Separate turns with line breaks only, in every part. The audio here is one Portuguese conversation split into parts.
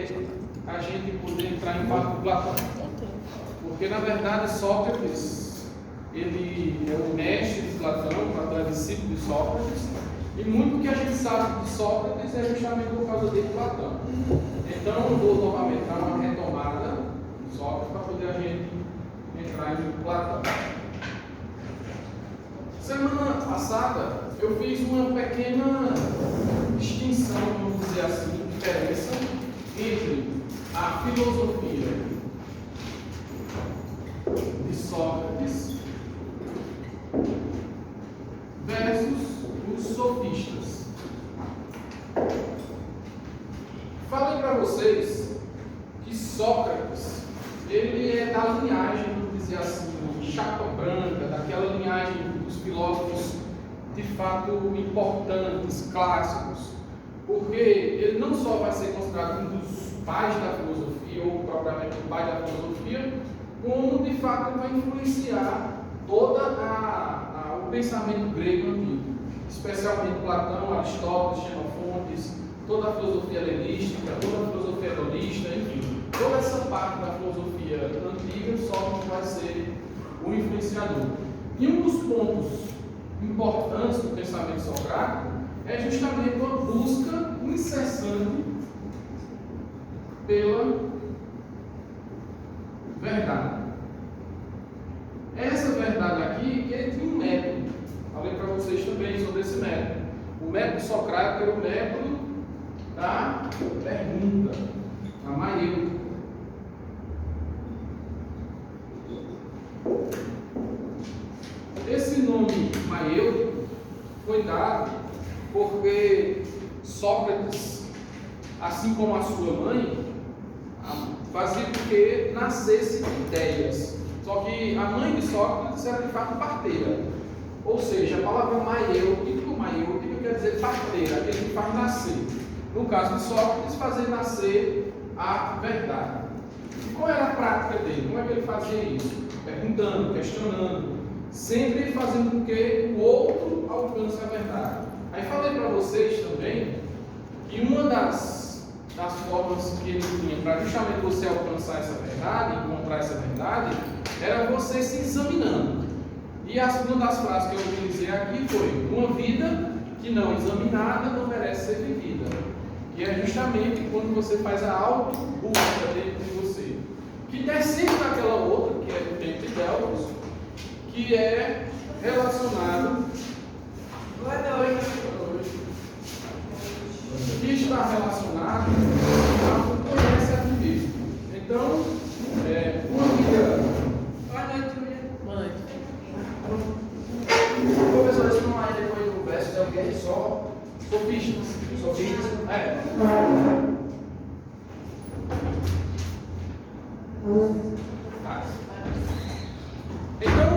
até a gente poder entrar em papo com Platão. Porque, na verdade, Sócrates, ele é o mestre de Platão, Platão é discípulo de Sócrates, e muito que a gente sabe de Sócrates é justamente por causa de Platão. Então, eu vou novamente dar uma retomada de Sócrates para poder a gente entrar em Platão. Semana passada, eu fiz uma pequena distinção, vamos dizer assim, diferença entre a filosofia de Sócrates versus os sofistas. Falei para vocês que Sócrates, ele é da linhagem, vamos dizer assim, chapa branca, daquela linhagem dos filósofos de fato importantes, clássicos, porque ele não só vai ser considerado um dos pais da filosofia, ou propriamente o pai da filosofia, como de fato vai influenciar todo o pensamento grego antigo, especialmente Platão, Aristóteles, Xenofontes, toda a filosofia helenística, toda a filosofia hedonista, enfim, toda essa parte da filosofia antiga, Sócrates vai ser o influenciador. E um dos pontos importantes do pensamento socrático é justamente uma busca incessante pela verdade. Essa verdade aqui, ele tinha um método. Falei para vocês também sobre esse método. O método socrático era o método da pergunta, da maiêutica. Esse nome maiêutico foi dado porque Sócrates, assim como a sua mãe, fazia com que nascesse ideias. Só que a mãe de Sócrates era de fato parteira. Ou seja, a palavra maiêutico quer dizer parteira, aquele que faz nascer. No caso de Sócrates, fazer nascer a verdade. E qual era a prática dele? Como é que ele fazia isso? Perguntando, questionando, sempre fazendo com que o outro alcance a verdade. Aí falei para vocês também que uma das formas que ele tinha para justamente você alcançar essa verdade, encontrar essa verdade, era você se examinando. E uma das frases que eu utilizei aqui foi: uma vida que não examinada não merece ser vivida. E é justamente quando você faz a auto-busca dentro de você, que descende daquela outra, que é do tempo de Delfos, que é relacionado, que está relacionado a conhecer a ti mesmo. Então, uma vida.
Boa noite, Julia.
Boa noite.
Professor, esse não é depois do verso de alguém só sofistas. Sofistas?
Então,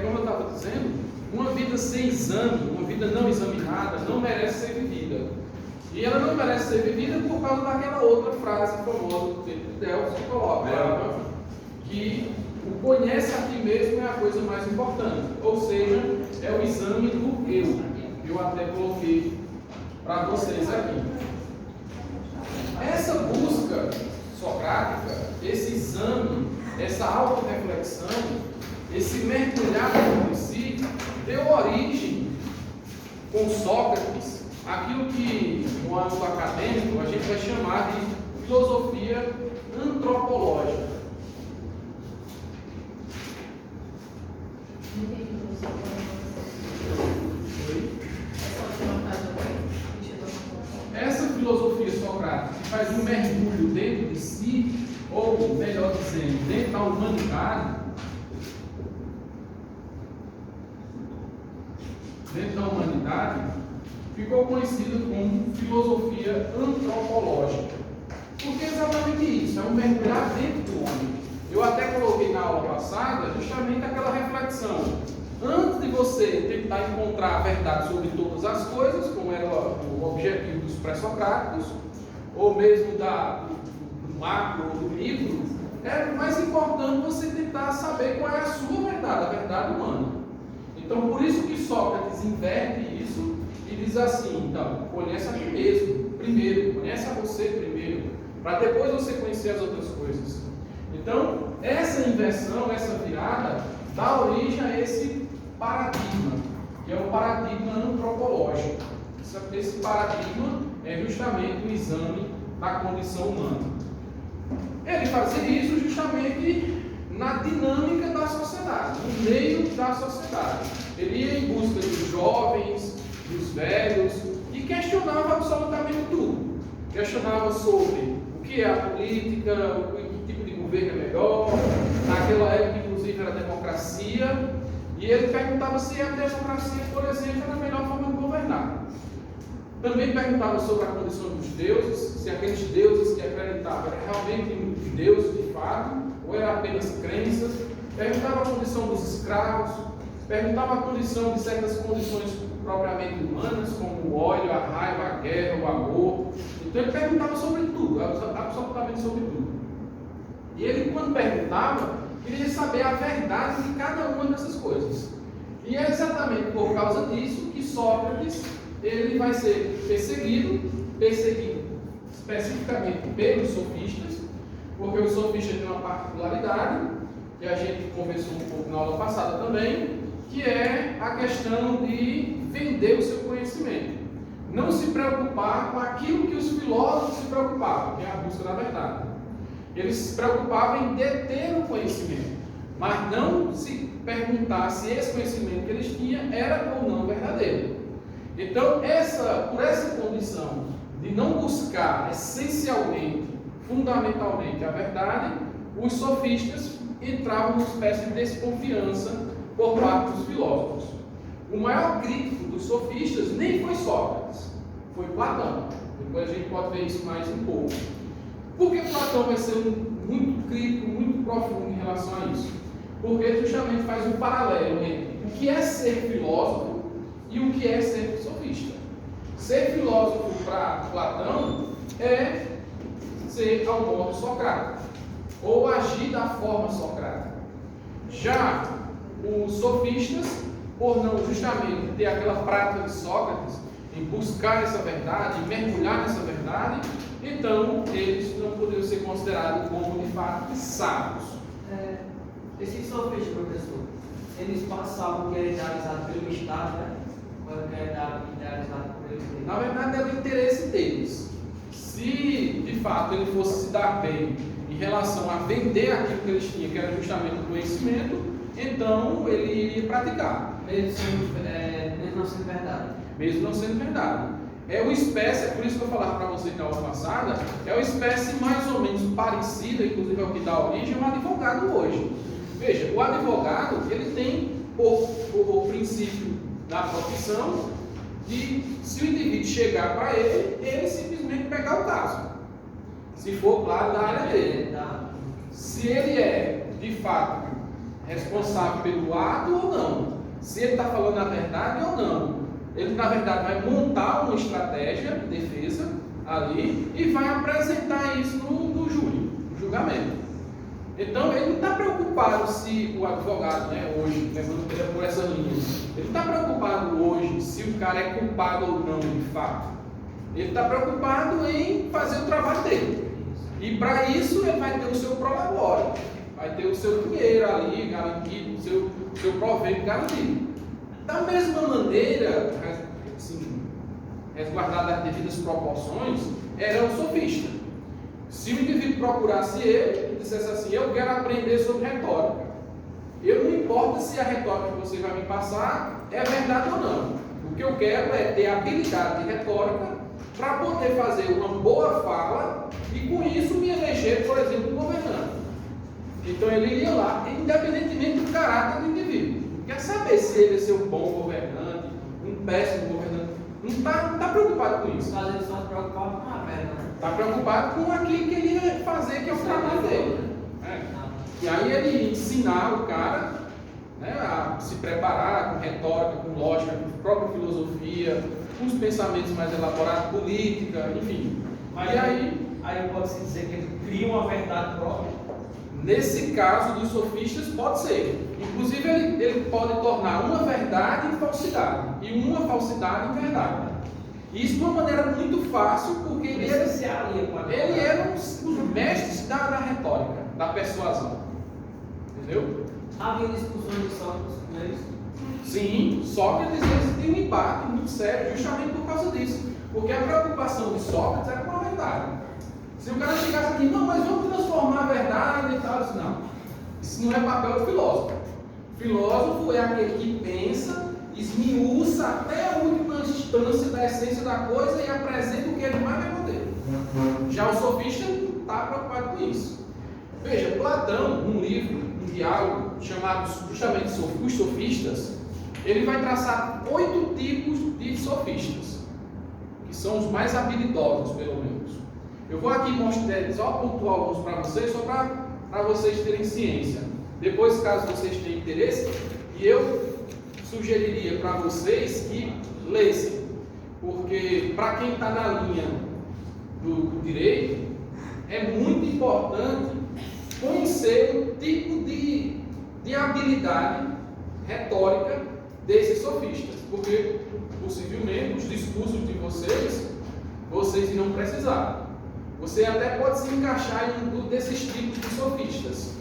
como eu estava dizendo, uma vida sem exame, uma vida não examinada, não merece ser vivida. E ela não merece ser vivida por causa daquela outra frase famosa do tempo de Delfos que coloca que o conhece a ti mesmo é a coisa mais importante. Ou seja, é o exame do eu. Eu até coloquei para vocês aqui. Essa busca socrática, esse exame, essa autorreflexão, esse mergulhar dentro de si, deu origem com Sócrates aquilo que no âmbito acadêmico a gente vai chamar de filosofia antropológica. Essa filosofia socrática que faz um mergulho dentro de si, ou melhor dizendo, dentro da humanidade, ficou conhecida como filosofia antropológica. Porque é exatamente isso, é um mergulhar dentro do homem. Eu até coloquei na aula passada justamente aquela reflexão. Antes de você tentar encontrar a verdade sobre todas as coisas, como era o objetivo dos pré-socráticos, ou mesmo do macro ou do micro, é mais importante você tentar saber qual é a sua verdade, a verdade humana. Então, por isso que Sócrates inverte isso e diz assim: então, conhece a ti mesmo primeiro, conhece a você primeiro. para depois você conhecer as outras coisas. Então, essa inversão, essa virada, dá origem a esse paradigma, que é o paradigma antropológico. Esse paradigma é justamente o exame da condição humana. Ele fazia isso justamente na dinâmica da sociedade, no meio da sociedade. Ele ia em busca dos jovens, dos velhos, e questionava absolutamente tudo. Questionava sobre o que é a política, que tipo de governo é melhor. Naquela época, inclusive, era a democracia. E ele perguntava se a democracia, por exemplo, era a melhor forma de governar. Também perguntava sobre a condição dos deuses, se aqueles deuses que acreditavam eram realmente deuses de fato, ou eram apenas crenças. Perguntava a condição dos escravos, perguntava a condição de certas condições propriamente humanas, como o ódio, a raiva, a guerra, o amor. Então ele perguntava sobre tudo, absolutamente sobre tudo. E ele, quando perguntava, queria saber a verdade de cada uma dessas coisas. E é exatamente por causa disso que Sócrates ele vai ser perseguido especificamente pelos sofistas, porque os sofistas têm uma particularidade, que a gente conversou um pouco na aula passada também, que é a questão de vender o seu conhecimento. Não se preocupar com aquilo que os filósofos se preocupavam, que é a busca da verdade. Eles se preocupavam em deter o conhecimento, mas não se perguntar se esse conhecimento que eles tinham era ou não verdadeiro. Então, por essa condição de não buscar essencialmente, fundamentalmente a verdade, os sofistas entravam numa espécie de desconfiança por parte dos filósofos. O maior crítico dos sofistas nem foi Sócrates, foi Platão. Depois a gente pode ver isso mais um pouco. Por que Platão vai ser muito crítico, muito profundo em relação a isso? Porque ele justamente faz um paralelo entre o que é ser filósofo e o que é ser sofista. Ser filósofo para Platão é ser ao modo socrático, ou agir da forma socrática. Já os sofistas, por não justamente ter aquela prática de Sócrates, em buscar essa verdade, em mergulhar nessa verdade, então eles não poderiam ser considerados como de fato sábios.
Esses sofistas, professor, eles passavam o que era idealizado pelo Estado, né? Ou o que era idealizado por eles mesmos?
Na verdade, era o interesse deles. Se de fato ele fosse se dar bem em relação a vender aquilo que eles tinham, que era justamente o conhecimento, então ele iria praticar.
Mesmo não sendo verdade.
Mesmo não sendo verdade. É uma espécie, é por isso que eu falava para você na aula passada, é uma espécie mais ou menos parecida, inclusive é o que dá origem ao advogado hoje. Veja, o advogado, ele tem o princípio da profissão de, se o indivíduo chegar para ele simplesmente pegar o caso. Se for, claro, da área dele. Se ele é, de fato, responsável pelo ato ou não. Se ele está falando a verdade ou não. Ele, na verdade, vai montar uma estratégia de defesa ali e vai apresentar isso no júri, no julgamento. Então, ele não está preocupado se o advogado, hoje, levando por essa linha, ele está preocupado hoje se o cara é culpado ou não, de fato. Ele está preocupado em fazer o trabalho dele. E para isso, ele vai ter o seu prolabore, vai ter o seu dinheiro ali garantido, o seu proveito garantido. Da mesma maneira, assim, resguardado as devidas proporções, era o sofista. Se o indivíduo procurasse ele e dissesse assim, eu quero aprender sobre retórica. Eu não importa se a retórica que você vai me passar é verdade ou não. O que eu quero é ter habilidade de retórica para poder fazer uma boa fala e com isso me eleger, por exemplo, um governante. Então ele ia lá, independentemente do caráter do indivíduo. Quer saber se ele é ser um bom governante, um péssimo governante. Não está preocupado com isso.
Mas ele só se preocupava com a verdade.
Está preocupado com aquilo que ele ia fazer, que é o trabalho dele. E aí ele ensinar o cara a se preparar com retórica, com lógica, com própria filosofia, com os pensamentos mais elaborados, política, enfim.
Mas
e
aí pode-se dizer que ele cria uma verdade própria?
Nesse caso dos sofistas, pode ser. Inclusive, ele pode tornar uma verdade em falsidade e uma falsidade em verdade. Isso de uma maneira muito fácil, porque ele era os mestres da retórica, da persuasão. Entendeu?
Havia discussões de Sócrates, não é isso?
Sim, Sócrates tem um embate muito sério justamente por causa disso. Porque a preocupação de Sócrates era com a verdade. Se o cara chegasse aqui, não, mas vamos transformar a verdade e tal, não. Isso não é papel do filósofo. O filósofo é aquele que pensa, esmiuça até a última instância da essência da coisa e apresenta o que ele mais vai poder. Já o sofista não está preocupado com isso. Veja, Platão, num livro, um diálogo chamado justamente Os Sofistas, ele vai traçar 8 tipos de sofistas, que são os mais habilidosos, pelo menos. Eu vou aqui mostrar, só pontuar alguns para vocês, só para vocês terem ciência. Depois, caso vocês tenham interesse, eu sugeriria para vocês que lessem, porque para quem está na linha do direito, é muito importante conhecer o tipo de habilidade retórica desses sofistas, porque possivelmente os discursos de vocês irão precisar. Você até pode se encaixar em um desses tipos de sofistas.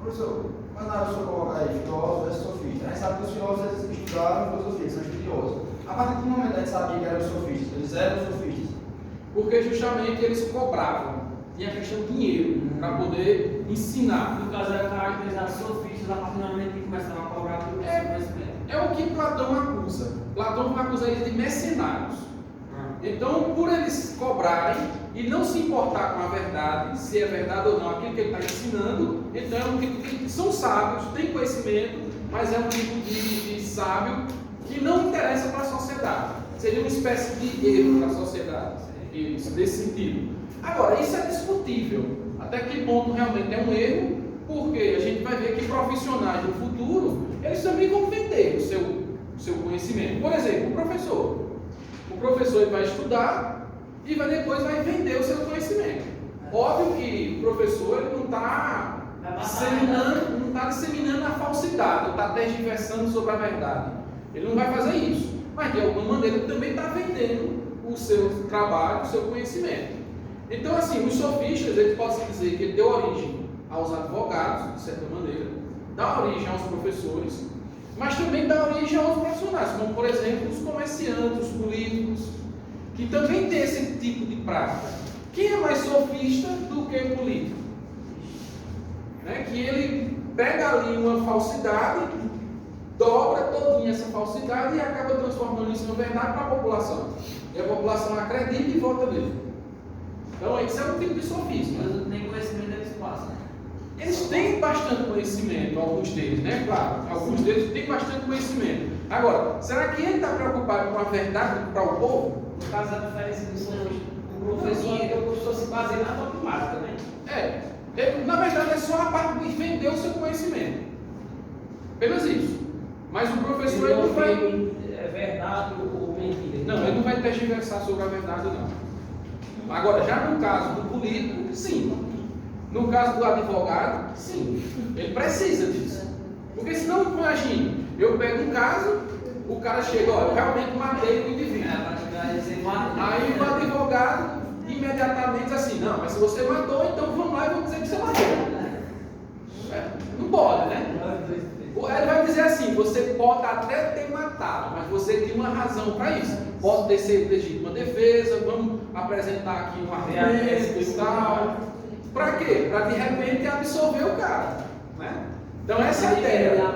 Professor, mas na hora que o senhor colocar aí filósofo versus sofista, a gente sabe que os filósofos estudaram filosofia, são estudiosos. A partir do momento que a gente sabia que eram sofistas, eles eram sofistas.
Porque justamente eles cobravam, tinha questão de dinheiro para poder ensinar.
No caso, era caracterizado sofistas a partir do momento que começaram a cobrar pelo conhecimento.
É o que Platão acusa. Platão vai acusar eles de mercenários. Então, por eles cobrarem e não se importar com a verdade, se é verdade ou não, aquilo que ele está ensinando, então é um tipo que são sábios, têm conhecimento, mas é um tipo de sábio que não interessa para a sociedade. Seria uma espécie de erro para a sociedade, isso, nesse sentido. Agora, isso é discutível. Até que ponto realmente é um erro, porque a gente vai ver que profissionais do futuro, eles também vão vender o seu conhecimento. Por exemplo, o professor. O professor ele vai estudar e depois vai vender o seu conhecimento. Óbvio que o professor ele não está disseminando a falsidade, não está tergiversando sobre a verdade. Ele não vai fazer isso. Mas de alguma maneira ele também está vendendo o seu trabalho, o seu conhecimento. Então, assim, os sofistas, eles podem dizer que ele deu origem aos advogados, de certa maneira, dá origem aos professores, mas também dá origem aos profissionais, como, por exemplo, os comerciantes, os políticos, que também têm esse tipo de prática. Quem é mais sofista do que o político? Né? Que ele pega ali uma falsidade, dobra todinha essa falsidade e acaba transformando isso em verdade para a população. E a população acredita e vota nele. Então, esse é um tipo de sofisma.
Mas nem conhecimento eles passam.
Eles têm bastante conhecimento, alguns deles, né? Claro, alguns deles têm bastante conhecimento. Agora, será que ele está preocupado com a verdade para o povo?
No caso, a diferença do sofista, o professor se baseia na dogmática, né?
Na verdade, é só a parte de vender o seu conhecimento. Apenas isso. Mas o professor ele não vai.
É verdade ou mentira?
Não, ele não vai tergiversar sobre a verdade, não. Agora, já no caso do político, sim. No caso do advogado, sim. Ele precisa disso. Porque senão, imagine, eu pego um caso, o cara chega, ó, eu realmente matei o indivíduo. Aí o advogado imediatamente diz assim, não, mas se você matou, então vamos lá e vamos dizer que você matou. Não pode, né? Ele vai dizer assim, você pode até ter matado, mas você tem uma razão para isso. Pode ter sido legítima defesa, vamos apresentar aqui um argumento e tal. Para quê? Para de repente absolver o cara. Né? Então essa é a ideia.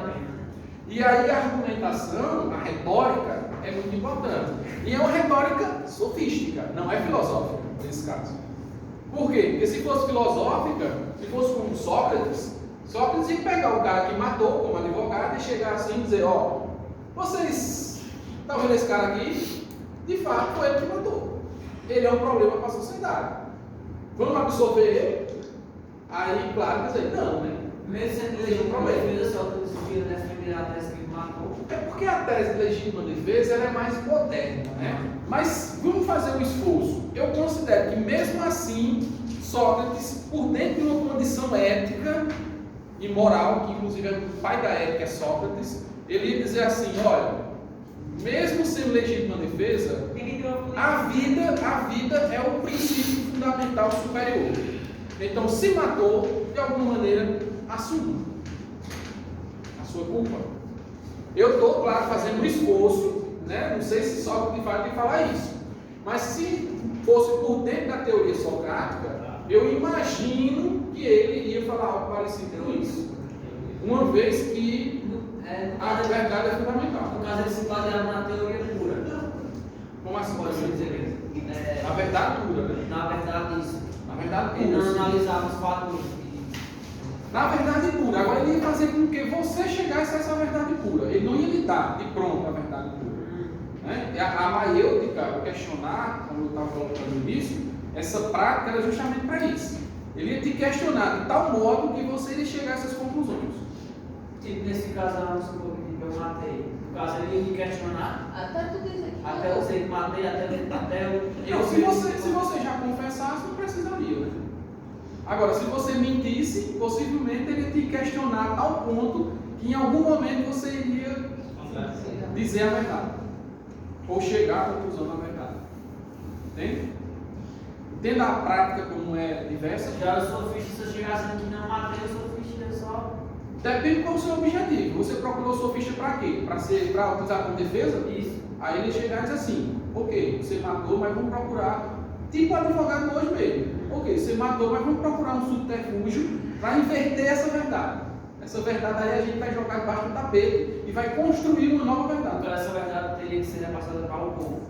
E aí a argumentação, a retórica, é muito importante. E é uma retórica sofística, não é filosófica, nesse caso. Por quê? Porque se fosse filosófica, se fosse como Sócrates ia pegar o cara que matou como advogado e chegar assim e dizer, ó, vocês estão vendo esse cara aqui? De fato foi ele que matou. Ele é um problema para a sociedade. Vamos absorver ele? Aí, claro, dizer, não, né?
Mesmo sendo legítima defesa, só que conseguiram defender a tese que matou.
É porque a tese de legítima defesa ela é mais moderna, né? Mas vamos fazer um esforço. Eu considero que mesmo assim, Sócrates, por dentro de uma condição ética e moral, que inclusive é o pai da ética, é Sócrates, ele ia dizer assim, olha, mesmo sendo legítima defesa, a vida é o princípio fundamental superior. Então, se matou, de alguma maneira, assuma a sua culpa. Eu estou, claro, fazendo um esforço, né? Não sei se Sócrates de fato tem que falar isso, mas se fosse por dentro da teoria socrática, eu imagino que ele iria falar algo parecido com isso, uma vez que a verdade é fundamental.
No caso, ele se baseava na teoria pura.
Como assim?
Pode dizer
Na verdade pura, né?
Na verdade, isso.
Na verdade
Ele
pura.
não
sim.
analisava os fatores.
Na verdade pura. Agora ele ia fazer com que você chegasse a essa verdade pura. Ele não ia lhe dar de pronto a verdade pura. Né? A maiêutica, o questionar, como eu estava falando no início, essa prática era justamente para isso. Ele ia te questionar de tal modo que você iria chegar a essas conclusões.
Tipo, nesse caso, vamos supor que eu matei. No caso, ele ia me questionar.
Até tudo isso aqui.
Até eu sei que matei, até eu.
Não, se você já confessasse, não precisaria, né? Agora, se você mentisse, possivelmente ele ia te questionar a tal ponto que em algum momento você iria dizer a verdade. Ou chegar à conclusão da verdade. Entende? Entenda a prática como é diversa.
Já eu sou ficha, se eu chegasse aqui não matei, eu sou ficha só.
Depende qual é o seu objetivo. Você procurou sua ficha para quê? Para utilizar como defesa?
Isso.
Aí ele chega e diz assim: ok, você matou, mas vamos procurar. Tipo advogado hoje mesmo. Ok, você matou, mas vamos procurar um subterfúgio para inverter essa verdade. Essa verdade aí a gente vai jogar debaixo do tapete e vai construir uma nova verdade.
Então essa verdade teria que ser repassada para o povo.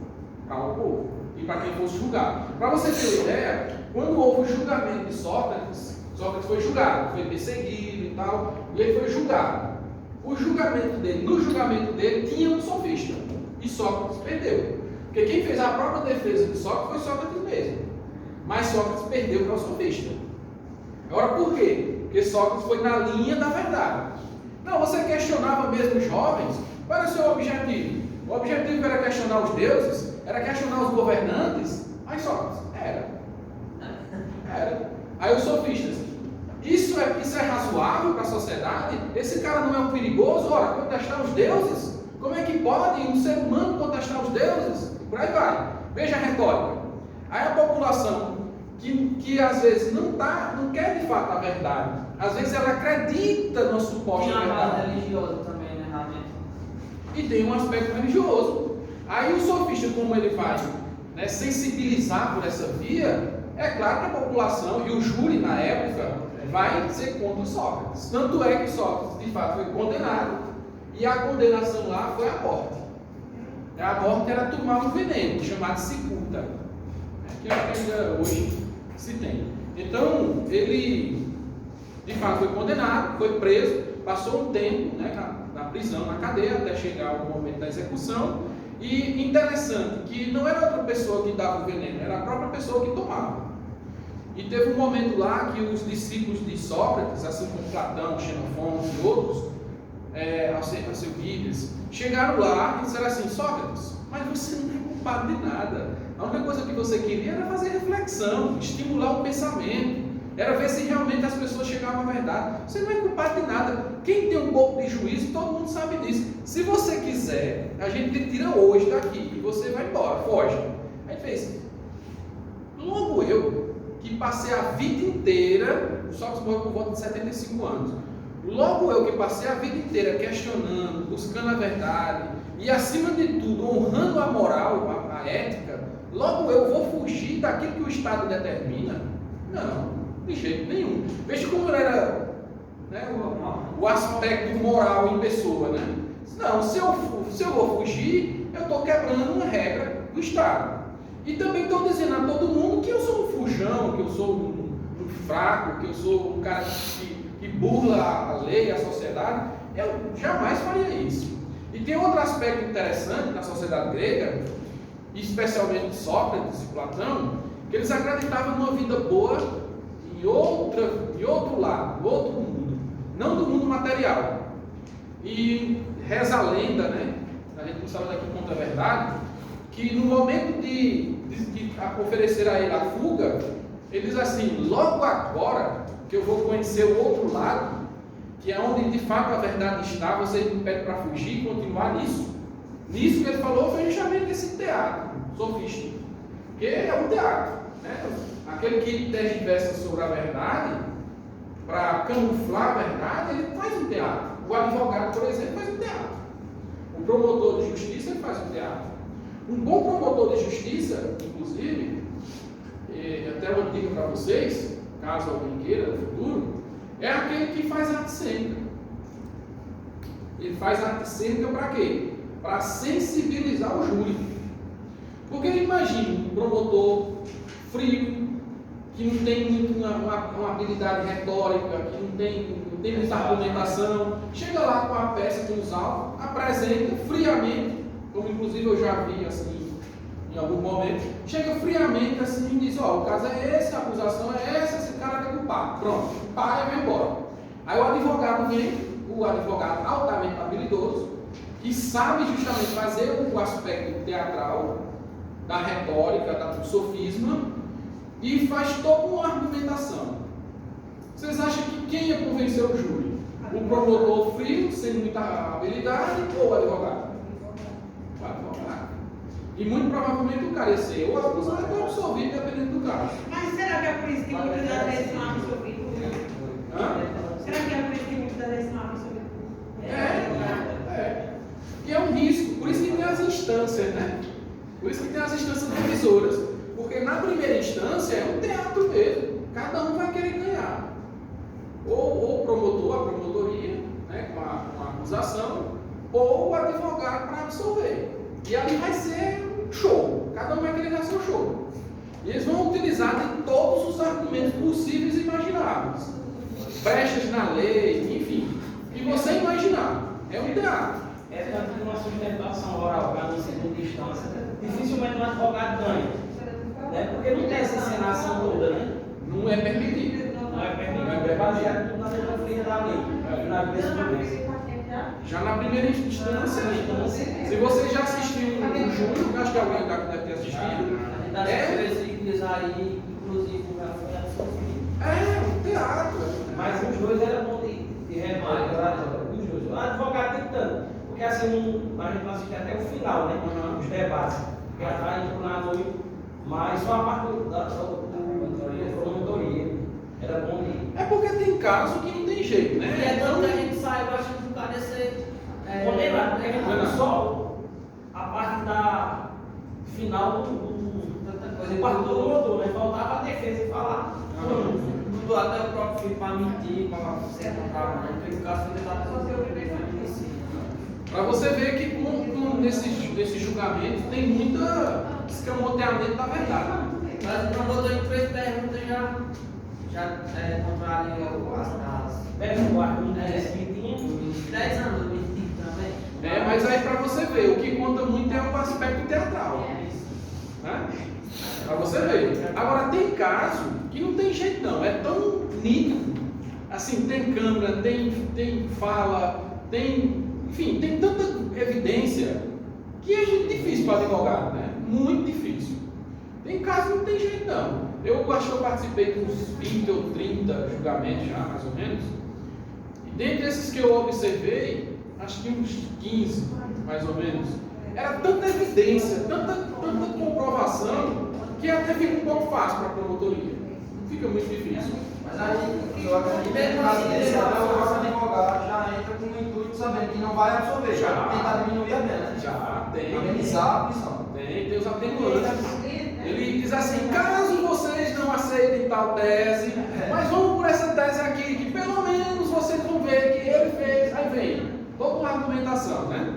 Para o povo e para quem fosse julgado. Para você ter uma ideia, quando houve o julgamento de Sócrates, Sócrates foi julgado, foi perseguido e tal, e ele foi julgado. No julgamento dele tinha um sofista, e Sócrates perdeu. Porque quem fez a própria defesa de Sócrates foi Sócrates mesmo. Mas Sócrates perdeu para o sofista. Agora por quê? Porque Sócrates foi na linha da verdade. Não, você questionava mesmo os jovens, qual era o seu objetivo? O objetivo era questionar os deuses? Era questionar os governantes? Aí Sócrates, era. Aí os sofistas, isso é razoável para a sociedade? Esse cara não é um perigoso? Ora, contestar os deuses? Como é que pode um ser humano contestar os deuses? Por aí vai. Veja a retórica. Aí a população que às vezes não quer de fato a verdade, às vezes ela acredita na suposta
Tem uma
verdade.
base religiosa também, né, realmente.
E tem um aspecto religioso. Aí o sofista, como ele vai, né, sensibilizar por essa via, é claro que a população e o júri na época vai ser contra Sócrates. Tanto é que Sócrates de fato foi condenado e a condenação lá foi a morte. A morte era tomar um veneno chamado cicuta, que ainda hoje se tem. Então ele de fato foi condenado, foi preso, passou um tempo, né, na prisão, na cadeia, até chegar o momento da execução. E interessante que não era outra pessoa que dava o veneno, era a própria pessoa que tomava. E teve um momento lá que os discípulos de Sócrates, assim como Platão, Xenofonte e outros, Alcibiades, chegaram lá e disseram assim: Sócrates, mas você não é culpado de nada. A única coisa que você queria era fazer reflexão, estimular o pensamento, era ver se realmente as pessoas chegavam à verdade. Você não é culpado de nada. Quem tem um pouco de juízo, todo mundo sabe disso. Se você quiser, a gente te tira hoje daqui e você vai embora, foge. Aí fez. Logo eu, que passei a vida inteira, o Sócrates morreu por volta de 75 anos. Logo eu que passei a vida inteira questionando, buscando a verdade e acima de tudo honrando a moral, a ética, logo eu vou fugir daquilo que o Estado determina? Não, de jeito nenhum. Veja como era, né, o aspecto moral em pessoa, né? Não, se eu vou fugir, eu estou quebrando uma regra do Estado. E também estou dizendo a todo mundo que eu sou um fujão, que eu sou um fraco, que eu sou um cara que burla a lei, a sociedade. Eu jamais faria isso. E tem outro aspecto interessante na sociedade grega, especialmente Sócrates e Platão, que eles acreditavam numa vida boa em outro lado, no outro mundo, não do mundo material. E reza a lenda, né? A gente não sabe daqui quanto é verdade, que no momento de oferecer a ele a fuga, ele diz assim: logo agora que eu vou conhecer o outro lado, que é onde de fato a verdade está, você me pede para fugir e continuar nisso. nisso que ele falou foi justamente esse teatro sofístico, que é um teatro, né? Aquele que tergiversa sobre a verdade, para camuflar a verdade, ele faz um teatro. O advogado, por exemplo, faz um teatro. O promotor de justiça ele faz um teatro. Um bom promotor de justiça, inclusive, até uma dica para vocês, caso alguém queira no futuro, é aquele que faz arte cênica. Ele faz arte cênica para quê? Para sensibilizar o júri. Porque imagina um promotor frio, que não tem muito uma habilidade retórica, que não tem muita argumentação, chega lá com a peça com os alvos, apresenta friamente, como inclusive eu já vi assim, em algum momento, chega friamente assim e diz, o caso é esse, a acusação é essa, esse cara é culpado, pronto, paga e vai embora. Aí o advogado vem, o advogado altamente habilidoso, que sabe justamente fazer o aspecto teatral, da retórica, do sofisma, e faz toda uma argumentação. Vocês acham que quem ia convencer o júri? O promotor frio, sem muita habilidade, ou o advogado? O advogado. E muito provavelmente o cara ia ser ou acusado ou absolvido, dependendo do caso.
Mas será que é por isso que muitas das vezes não há absolvido? Será que é por isso que muitas das vezes não há absolvido?
E é um risco. Por isso que tem as instâncias, né? Por isso que tem as instâncias revisoras. Porque na primeira instância é um teatro mesmo. Cada um vai querer ganhar. Ou o promotor, a promotoria, né, com a acusação, ou o advogado para absolver. E ali vai ser um show. Cada um vai querer dar seu show. E eles vão utilizar de todos os argumentos possíveis e imagináveis. Brechas na lei, enfim. O que você imaginar. É um teatro.
É tanto que uma sustentação oral para uma segunda instância, dificilmente um advogado ganha. Né? Porque não tem essa encenação toda, né?
Não é permitido.
Não é permitido. É baseado tudo na letra fria da lei. Na jurisprudência.
Já na primeira instância, se você já assistiu um júri, acho que alguém deve ter assistido.
Das presídios aí, inclusive o Rafael sofrido.
Um teatro.
Mas os dois eram bons de remate, os dois. O advogado tentando. Porque assim, a gente não assiste até o final, né? Os debates. Porque atrás do tribunal, mas só a parte da promotoria era bom de.
É porque tem caso que não tem jeito, né?
E é tanto que a gente sai achando que o cara ia ser
condenado, né? Só a parte da final
tanta coisa.
o quarto promotor, né? Faltava a defesa falar.
Mudou até o próprio filho para mentir, para ser encontrar, então o caso foi tentar fazer o primeiro
para você ver que nesse julgamento tem muita escamoteamento da verdade.
Mas o promotor em 3 perguntas já contraria
o argumento que tinha.
10 anos mentindo também.
Mas aí para você ver, o que conta muito é o aspecto teatral. Né? Para você ver. Agora tem caso que não tem jeito não, é tão nítido. Assim, tem câmera, tem fala, enfim, tem tanta evidência que é difícil para advogado, né? Muito difícil. Tem caso que não tem jeito não. Eu acho que eu participei de uns 20 ou 30 julgamentos já, mais ou menos. E dentre esses que eu observei, acho que uns 15, mais ou menos. Era tanta evidência, tanta comprovação, que até fica um pouco fácil para a promotoria. Não fica muito difícil.
Mas aí, eu acredito que no caso desse, até o nosso advogado já entra com o intuito sabendo que não vai absorver, já tentar diminuir a pena, né?
Já tem.
Amenizar a punição.
Tem os atenuantes. Ele diz assim, caso vocês não aceitem tal tese, mas vamos por essa tese aqui, que pelo menos vocês vão ver que ele fez, aí vem toda uma argumentação, né?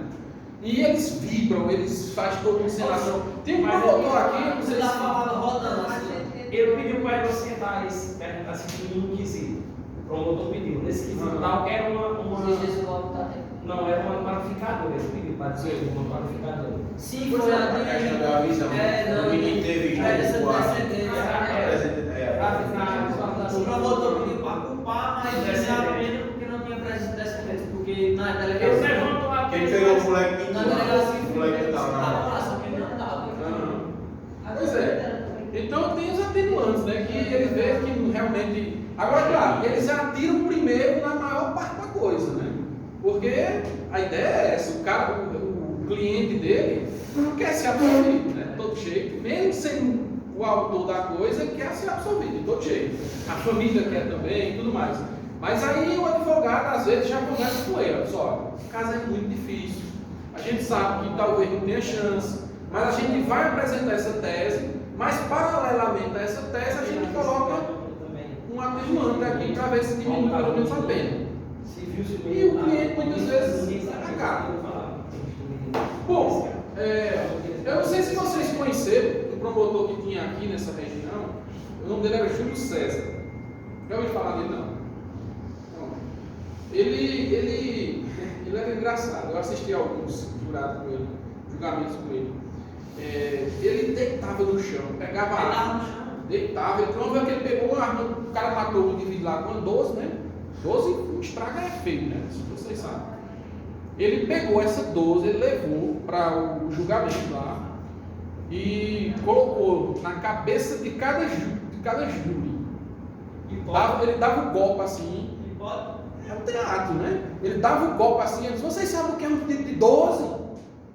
E eles vibram, eles fazem toda uma encenação. Tem um promotor aqui, não sei
Você está
se...
falando rodando assim.
Eu pedi para ele sentar esse perguntar assim um quesito. O promotor pediu. Nesse quesito tal, quero não, era uma qualificadora. Ele pediu para dizer uma qualificadora.
Sim, foi a
questão da visão.
não,
O menino teve
essa
descendência.
O promotor pediu para culpar, mas ele estava pedindo porque não tinha descendência. Porque na delegacia.
Quem pegou o moleque
Na delegacia.
o moleque que estava
lá, só que ele não estava.
Pois é. Então tem os atenuantes, né? Que eles veem que realmente. Agora, claro, eles atiram primeiro na maior parte da coisa, né? Porque a ideia é essa, o cliente dele quer ser absolvido, né? De todo jeito, mesmo sendo o autor da coisa, quer ser absolvido, de todo jeito. A família quer também e tudo mais. Mas aí o advogado, às vezes, já conversa com ele: olha só, o caso é muito difícil, a gente sabe que talvez não tenha chance, mas a gente vai apresentar essa tese, mas paralelamente a essa tese, a gente coloca um atenuante aqui para ver se diminui pelo menos a pena. E o cliente muitas vezes acaba. Bom, eu não sei se vocês conheceram um promotor que tinha aqui nessa região, o nome dele era Júlio César. Já ouviu falar dele? Não. Ele era engraçado. Eu assisti alguns julgamentos com ele. Ele deitava no chão, pegava arma, deitava. Ele provavelmente ele pegou uma arma, o cara matou um indivíduo lá com uma 12, né? 12, o estrago é feio, né? Se vocês sabem. Ele pegou essa 12, ele levou para o julgamento lá e colocou na cabeça de cada júri. Ele dava um golpe assim. É um teatro, né? Ele dava um golpe assim, ele disse: vocês sabem o que é um tipo de 12?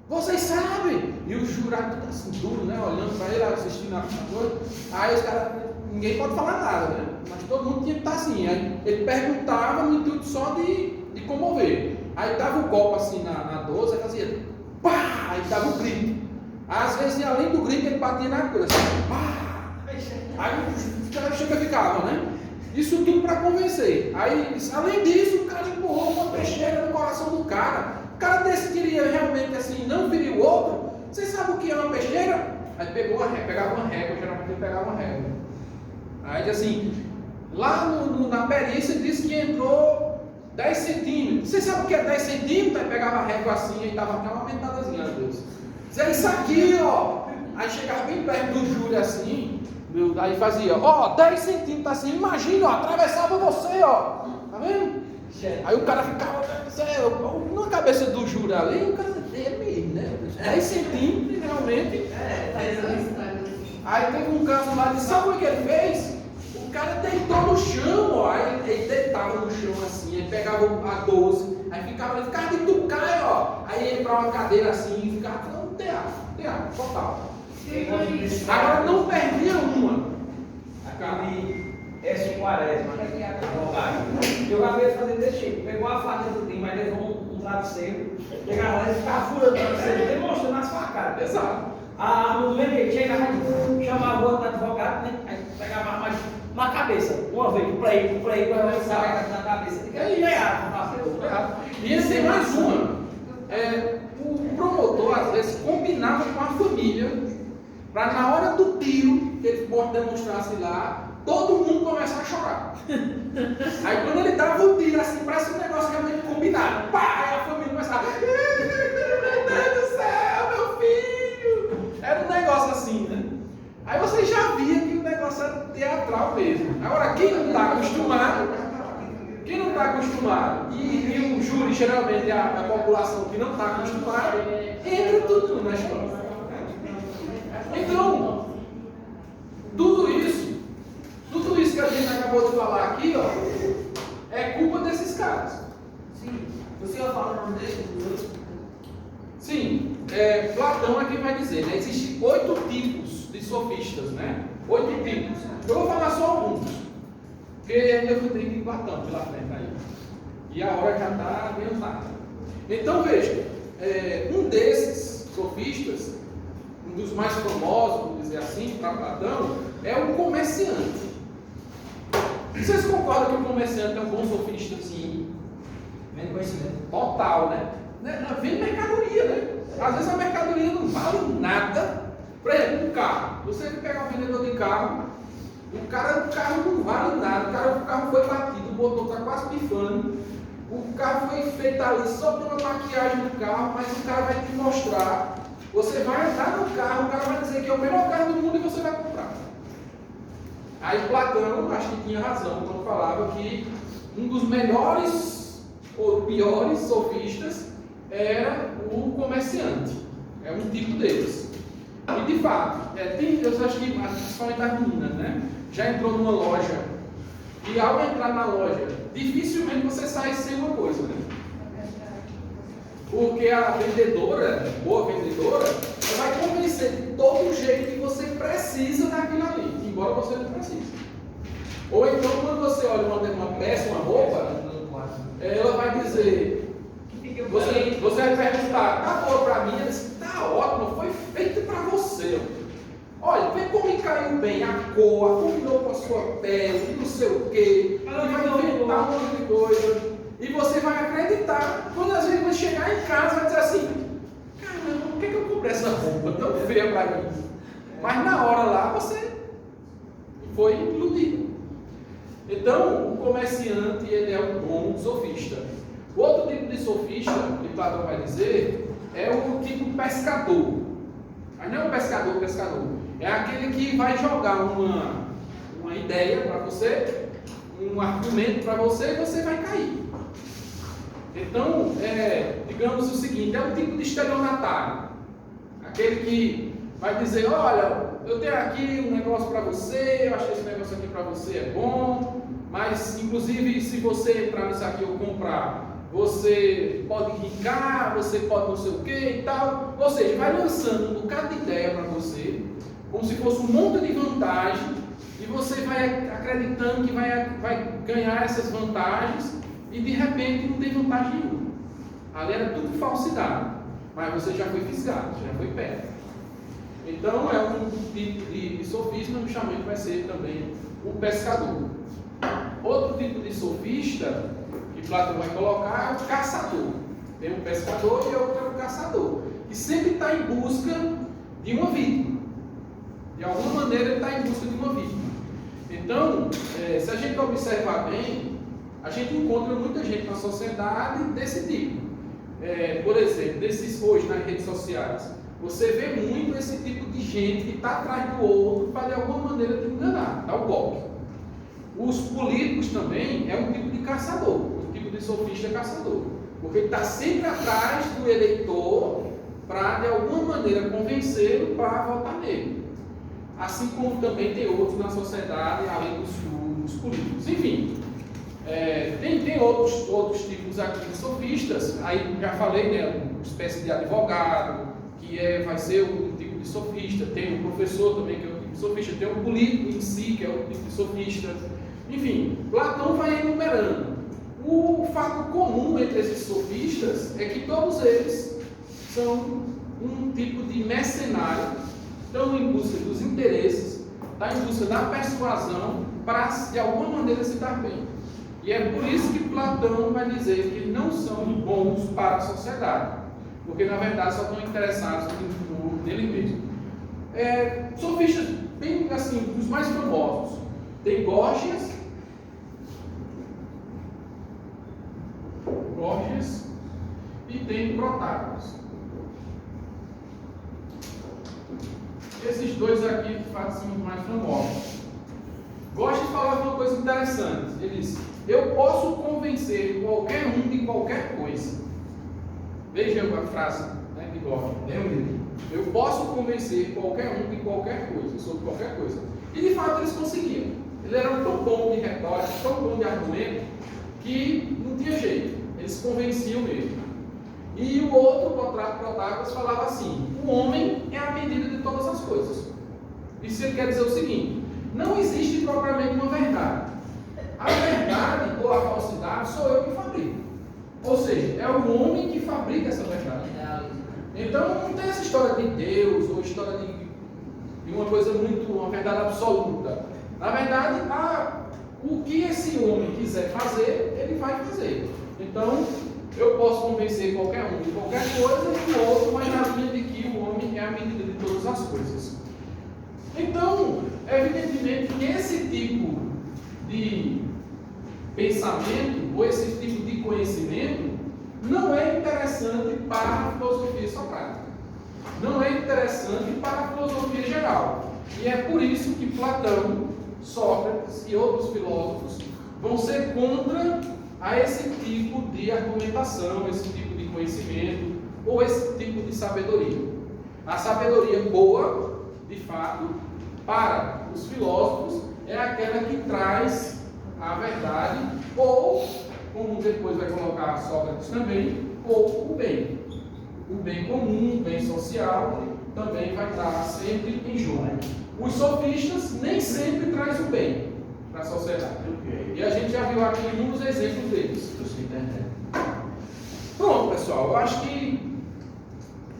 Vocês sabem? E o jurado tudo assim, duro, né? Olhando para ele, assistindo a coisa. Aí os caras, ninguém pode falar nada, né? Mas todo mundo tinha que estar assim. Aí ele perguntava no intuito só de comover. Aí dava um golpe assim na 12, aí fazia pá! Aí dava um grito. Às vezes, além do grito, ele batia na coisa assim, pá! Aí os caras ficavam, né? Isso tudo para convencer. Aí, além disso, o cara empurrou uma peixeira no coração do cara. O cara desse queria realmente assim, não ferir o outro. Você sabe o que é uma peixeira? Aí pegava uma régua, geralmente ele pegava uma régua. Aí diz assim, lá na perícia diz que entrou 10 centímetros. Você sabe o que é 10 centímetros? Aí pegava a régua assim e dava até uma aumentadazinha, Deus. Dizia isso aqui, ó. Aí chegava bem perto do júri assim. Aí fazia, 10 centímetros assim, imagina, atravessava você, ó. Tá vendo? Aí o cara ficava, na cabeça do júri ali, o cara mesmo, né? 10 centímetros, realmente. Aí teve um caso lá, sabe o que ele fez? O cara deitou no chão, ó. Aí ele deitava no chão assim, ele pegava a 12, aí ficava de tucaia, ó. Aí ele para uma cadeira assim, e ficava falando teatro, total. Agora não perdia uma.
Aquele S. Quaresma, eu acabei de fazer desse jeito. Pegou a faca do time, mas levou um travesseiro, pegava lá e ficava furando o travesseiro, demonstrando as facadas.
Exato.
A arma do mesmo jeito, chegava, chamava o outro advogado, né? Aí pegava a arma na cabeça, uma vez, play, para avançar na cabeça. E aí ganhava.
E esse tem mais uma. O promotor às vezes combinava com a família para na hora do tiro que ele demonstrasse lá, todo mundo começar a chorar. Aí quando ele dava o tiro assim, parece um negócio realmente combinado. Pá! Aí a família começava: meu Deus do céu, meu filho! Era um negócio assim, né? Aí você já via que o negócio era teatral mesmo. Agora, quem não está acostumado, e o júri geralmente é a população que não está acostumada, entra tudo na história. Então, tudo isso que a gente acabou de falar aqui, ó, é culpa desses caras.
Sim. Você vai falar o nome dele?
Sim, Platão aqui vai dizer, né? Existem 8 tipos de sofistas, né? 8 tipos. Eu vou falar só alguns, porque ainda vou ter que ir Platão pela frente aí. E a hora já está bem usada. Então veja, um desses sofistas, um dos mais famosos, vamos dizer assim, para Platão, é o comerciante. Vocês concordam que o comerciante é um bom sofista? Sim.
Vendo conhecimento.
Total, né? Vende mercadoria, né? Às vezes a mercadoria não vale nada. Por exemplo, um carro. Você pega um vendedor de carro, o carro não vale nada. O carro foi batido, o motor está quase pifando. O carro foi feito ali só pela maquiagem do carro, mas o cara vai te mostrar. Você vai andar no carro, o cara vai dizer que é o melhor carro do mundo e você vai comprar. Aí Platão, acho que tinha razão quando falava que um dos melhores ou piores sofistas era o comerciante. É um tipo deles. E de fato, eu acho que principalmente as meninas, né? Já entrou numa loja e ao entrar na loja, dificilmente você sai sem uma coisa, né? Porque a vendedora, boa vendedora, ela vai convencer de todo jeito que você precisa daquilo ali, embora você não precise. Ou então, quando você olha uma peça, uma roupa, ela vai dizer, você vai perguntar, tá boa para mim? Ela diz, tá ótimo, foi feito para você. Olha, vê como me caiu bem a cor, combinou com a sua pele, não sei o quê, e vai inventar um monte de coisa. E você vai acreditar, quando às vezes vai chegar em casa, vai dizer assim, caramba, por que eu comprei essa roupa tão feia para mim? Mas na hora lá, você foi iludido. Então, o comerciante, ele é um bom sofista. O outro tipo de sofista, que Platão vai dizer, é o tipo pescador. Mas não é um pescador. É aquele que vai jogar uma ideia para você, um argumento para você, e você vai cair. Então, digamos o seguinte, é um tipo de estelionatário. Aquele que vai dizer, olha, eu tenho aqui um negócio para você, eu acho que esse negócio aqui para você é bom, mas inclusive se você entrar nisso aqui ou comprar, você pode ricar, você pode não sei o que e tal. Ou seja, vai lançando um bocado de ideia para você, como se fosse um monte de vantagem, e você vai acreditando que vai ganhar essas vantagens, e de repente não tem vantagem nenhuma. Ali era tudo falsidade, mas você já foi fisgado, já foi pego. Então é um tipo de sofisma, justamente vai ser também o pescador. Outro tipo de sofista que Platão vai colocar é o caçador. Tem um pescador e outro é o caçador, que sempre está em busca de uma vítima. De alguma maneira ele está em busca de uma vítima. Então, se a gente observar bem, a gente encontra muita gente na sociedade desse tipo. Por exemplo, hoje nas redes sociais, você vê muito esse tipo de gente que está atrás do outro para de alguma maneira te enganar, dar o golpe. Os políticos também é um tipo de caçador, um tipo de sofista caçador, porque ele está sempre atrás do eleitor para de alguma maneira convencê-lo para votar nele. Assim como também tem outros na sociedade, além dos políticos. Enfim, tem outros tipos aqui de sofistas. Aí já falei, né, uma espécie de advogado, que vai ser um tipo de sofista. Tem um professor também, que é um tipo de sofista. Tem um político em si, que é um tipo de sofista. Enfim, Platão vai enumerando. O fato comum entre esses sofistas é que todos eles são um tipo de mercenário, estão em busca dos interesses, estão em busca da persuasão para de alguma maneira se dar bem. E é por isso que Platão vai dizer que eles não são bons para a sociedade, porque na verdade só estão interessados nele mesmo. Sofistas, bem assim, os mais famosos, tem Gorgias e tem Protágoras. Esses dois aqui, de fato, são os mais famosos. Gorgias falava uma coisa interessante. Ele disse: eu posso convencer qualquer um de qualquer coisa. Veja a frase, né, de Gorgias. Eu posso convencer qualquer um de qualquer coisa, sobre qualquer coisa. E de fato eles conseguiam. Eles eram tão bons de retórica, tão bons de argumento, que não tinha jeito. Eles convenciam mesmo. E o outro, Protágoras, falava assim: o homem é a medida de todas as coisas. Isso ele quer dizer o seguinte: não existe propriamente uma verdade. A verdade ou a falsidade sou eu que fabrico. Ou seja, é o homem que fabrica essa verdade. Então não tem essa história de Deus ou história de uma coisa uma verdade absoluta. Na verdade, o que esse homem quiser fazer, ele vai fazer. Então, eu posso convencer qualquer um de qualquer coisa e o outro, mas na linha de que o homem é a medida de todas as coisas. Então, evidentemente que esse tipo de pensamento ou esse tipo de conhecimento não é interessante para a filosofia socrática. Não é interessante para a filosofia geral. E é por isso que Platão, Sócrates e outros filósofos vão ser contra a esse tipo de argumentação, esse tipo de conhecimento ou esse tipo de sabedoria. A sabedoria boa, de fato, para os filósofos, é aquela que traz a verdade ou, como depois vai colocar Sócrates também, ou o bem. o bem comum, o bem social, também vai estar sempre em jogo. Os sofistas nem sempre trazem o bem para a sociedade. E a gente já viu aqui inúmeros exemplos deles. Pronto, pessoal, eu acho que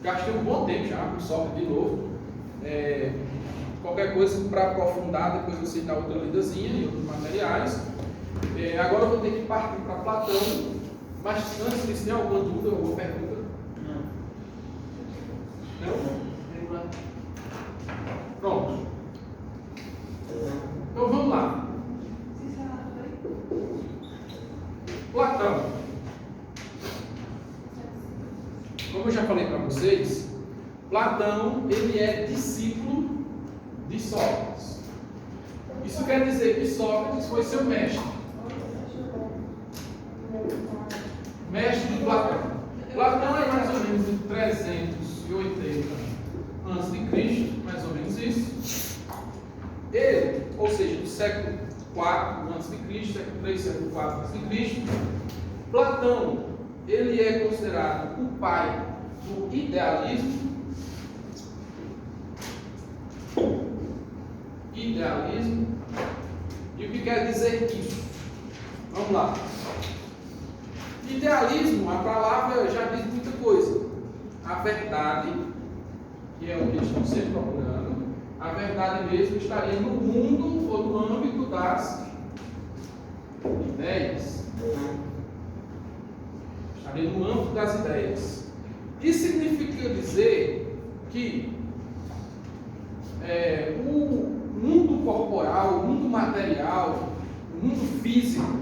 gastei um bom tempo já com Sócrates de novo. Qualquer coisa para aprofundar, depois você dá outra lidazinha em outros materiais. Agora eu vou ter que partir para Platão, mas antes disso, tem alguma dúvida, alguma pergunta? Não? Pronto. Então vamos lá. Platão. Como eu já falei para vocês, Platão ele é discípulo de Sócrates. Isso quer dizer que Sócrates foi seu mestre. Mestre de Platão. Platão é mais ou menos de 380 a.C., mais ou menos isso. Ele, ou seja, do século IV a.C., século III, século IV a.C., Platão, ele é considerado o pai do idealismo. E o que quer dizer isso? Vamos lá. Idealismo, a palavra já diz muita coisa. A verdade, que é o que eles estão sempre procurando, a verdade mesmo estaria no mundo ou no âmbito das ideias. Estaria no âmbito das ideias. Isso significa dizer que o mundo corporal, o mundo material, o mundo físico,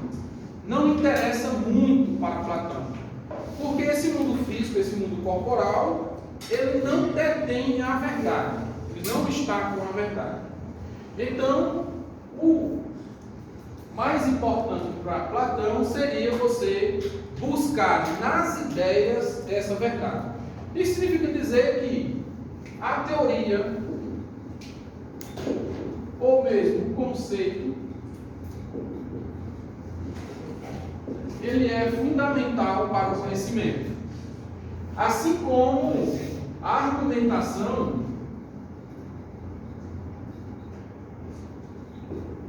não interessa muito para Platão. Porque esse mundo físico, esse mundo corporal, ele não detém a verdade. Ele não está com a verdade. Então, o mais importante para Platão seria você buscar nas ideias essa verdade. Isso significa dizer que a teoria, ou mesmo o conceito, ele é fundamental para o conhecimento. Assim como a argumentação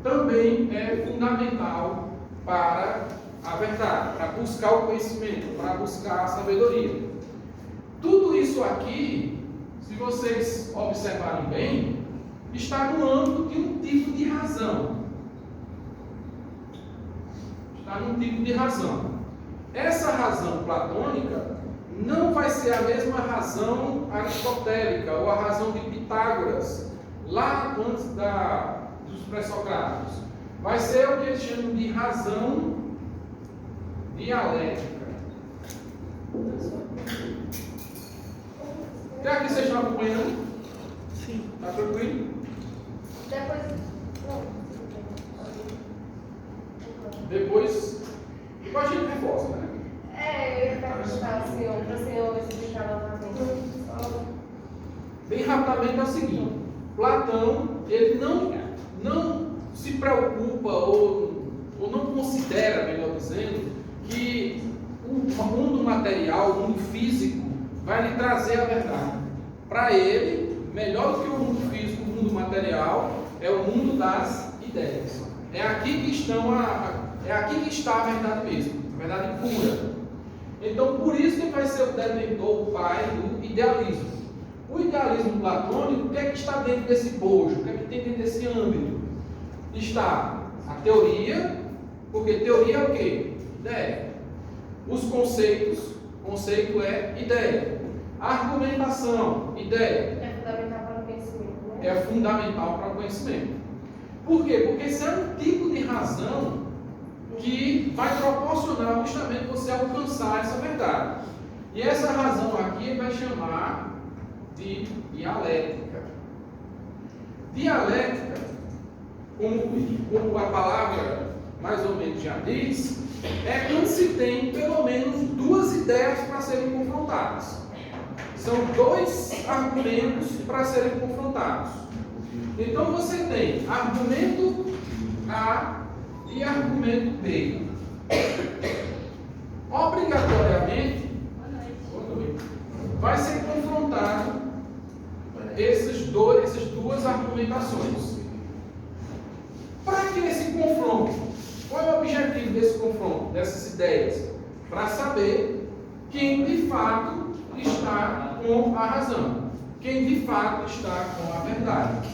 também é fundamental para a verdade, para buscar o conhecimento, para buscar a sabedoria. Tudo isso aqui, se vocês observarem bem, está no âmbito de um tipo de razão. Está num tipo de razão. Essa razão platônica não vai ser a mesma razão aristotélica ou a razão de Pitágoras, lá antes dos pré-socráticos. Vai ser o que eles chamam de razão dialética. Será que vocês estão acompanhando?
Sim.
Está tranquilo? Depois a gente reforça, né?
Eu ia perguntar para o senhor explicar novamente.
Bem rapidamente é o seguinte: Platão, ele não se preocupa ou não considera, melhor dizendo, que o mundo material, o mundo físico, vai lhe trazer a verdade. Para ele, melhor do que o mundo físico, o mundo material, é o mundo das ideias. É aqui que está a verdade mesmo, a verdade pura. Então, por isso que ele vai ser o detentor, o pai do idealismo. O idealismo platônico, o que é que está dentro desse bojo? O que é que tem dentro desse âmbito? Está a teoria, porque teoria é o quê? Ideia. Os conceitos, conceito é ideia. A argumentação, ideia.
É fundamental para o conhecimento, né?
É fundamental para o conhecimento. Por quê? Porque esse é um tipo de razão que vai proporcionar justamente você alcançar essa verdade. E essa razão aqui ele vai chamar de dialética. Dialética, como a palavra mais ou menos já diz, é quando se tem pelo menos duas ideias para serem confrontadas. São dois argumentos para serem confrontados. Então você tem argumento A e argumento B. Obrigatoriamente, vai argumentações. Para que esse confronto? Qual é o objetivo desse confronto, dessas ideias? Para saber quem de fato está com a razão, quem de fato está com a verdade.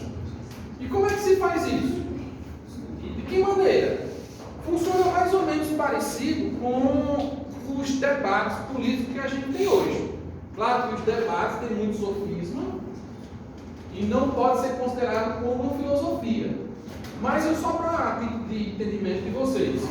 E como é que se faz isso? De que maneira? Funciona mais ou menos parecido com os debates políticos que a gente tem hoje. Claro que os debates têm muito sofisma e não pode ser considerado como uma filosofia. Mas é só para de entendimento de vocês.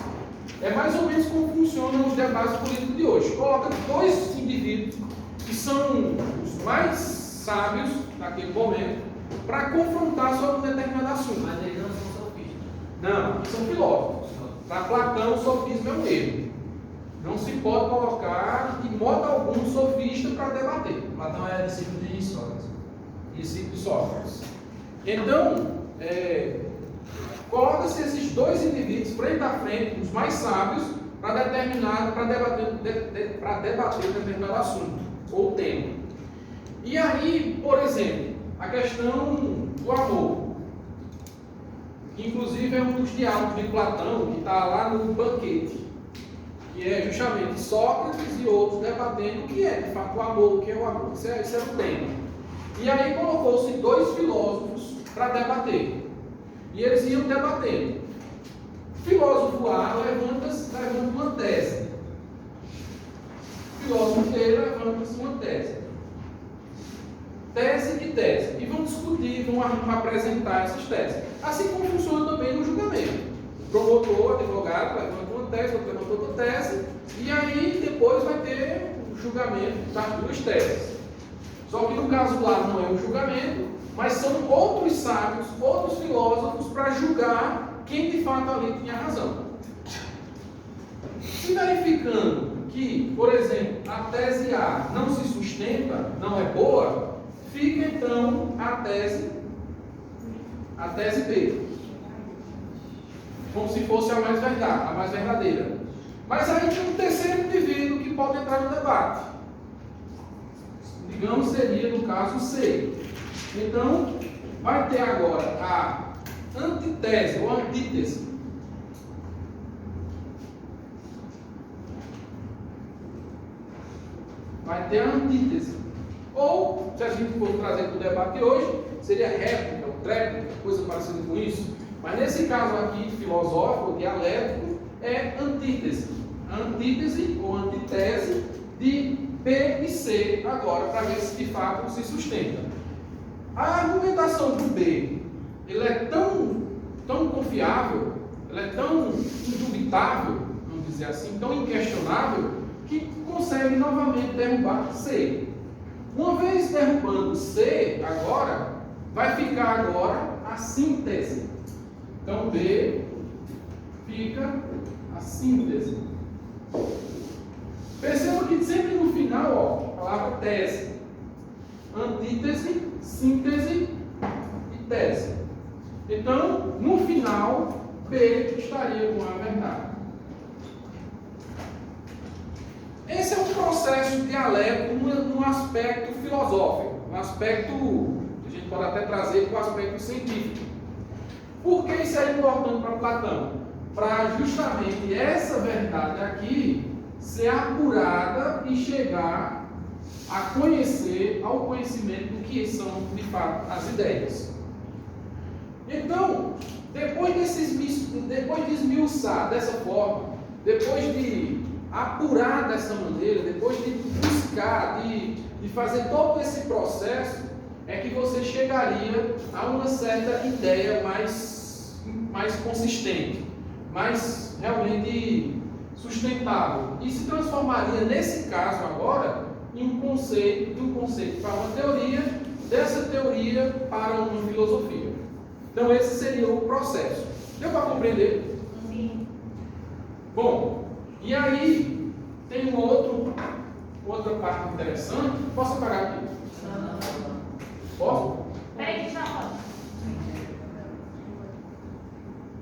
É mais ou menos como funcionam os debates políticos de hoje. Coloca dois indivíduos que são os mais sábios naquele momento para confrontar sobre um determinado assunto.
Mas eles não são sofistas.
Não, são filósofos. Para Platão, o sofismo é um erro. Não se pode colocar de modo algum sofista para debater.
Platão é discípulo de Sócrates.
Discípulo de Sócrates. Então, coloca-se esses dois indivíduos frente a frente, os mais sábios, para debater determinado assunto ou tema. E aí, por exemplo, a questão do amor. Inclusive é um dos diálogos de Platão que está lá no Banquete, que é justamente Sócrates e outros debatendo o que é de fato o amor, o que é o amor. Isso é o tema. E aí colocou-se dois filósofos para debater. E eles iam debatendo. O filósofo A levanta uma tese. O filósofo B levanta uma tese. Tese e tese. E vão discutir, vão apresentar essas teses. Assim como funciona também no julgamento. O promotor, o advogado, levanta uma tese, outro levanta outra tese, e aí depois vai ter o julgamento das duas teses. Só que no caso lá não é um julgamento, mas são outros sábios, outros filósofos para julgar quem de fato ali tinha razão. Se verificando que, por exemplo, a tese A não se sustenta, não é boa, fica então a tese B, como se fosse a mais verdadeira. Mas aí tem um terceiro indivíduo que pode entrar no debate. Digamos, seria no caso C. Então, vai ter agora a antitese ou antítese. Vai ter a antítese. Ou, se a gente for trazer para o debate hoje, seria réplica, ou tréplica, coisa parecida com isso. Mas nesse caso aqui, filosófico, dialético, é antítese. Antítese ou antitese de B e C agora, para ver se de fato se sustenta. A argumentação do B, ele é tão confiável, ela é tão indubitável, vamos dizer assim, tão inquestionável, que consegue novamente derrubar C. Uma vez derrubando C, agora, vai ficar agora a síntese. Então, B fica a síntese. Perceba que sempre no final, a palavra tese, antítese, síntese e tese. Então, no final, B estaria com a verdade. Esse é um processo dialético num aspecto filosófico, um aspecto que a gente pode até trazer para o aspecto científico. Por que isso é importante para Platão? Para justamente essa verdade aqui ser apurada e chegar a conhecer, ao conhecimento do que são de fato as ideias. Então, depois de esmiuçar dessa forma, depois de apurar dessa maneira, depois de buscar, de fazer todo esse processo, é que você chegaria a uma certa ideia mais consistente, mais realmente sustentável, e se transformaria nesse caso agora em um conceito para uma teoria, dessa teoria para uma filosofia. Então esse seria o processo. Deu para compreender?
Sim.
Bom, e aí tem outra parte interessante. Posso apagar aqui? Posso?
Peraí, que já roda.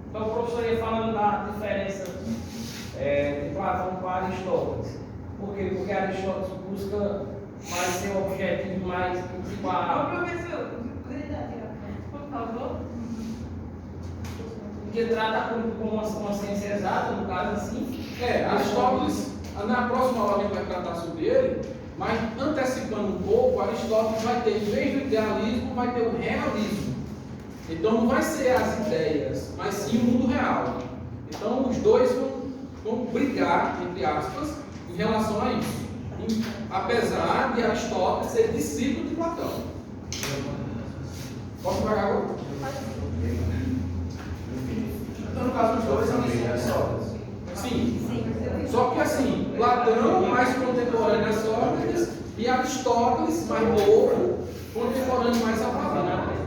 Então o professor ia falando da diferença de Platão com Aristóteles. Por quê? Porque Aristóteles busca mais ser um objetivo mais
Ô,
principal.
professor, poderia tirar por falou?
Porque trata a política como uma ciência exata, no caso assim.
Aristóteles, na próxima aula a gente vai tratar sobre ele, mas antecipando um pouco, Aristóteles vai ter, em vez do idealismo, vai ter o realismo. Então não vai ser as ideias, mas sim o mundo real. Então os dois vão brigar, entre aspas, em relação a isso. Apesar de Aristóteles ser discípulo de Platão. Posso pagar agora?
Então, no caso, os dois são discípulos de Sócrates.
Sim. Só que assim, Platão, mais contemporâneo a Sócrates, e Aristóteles, mais novo, contemporâneo mais a Platão.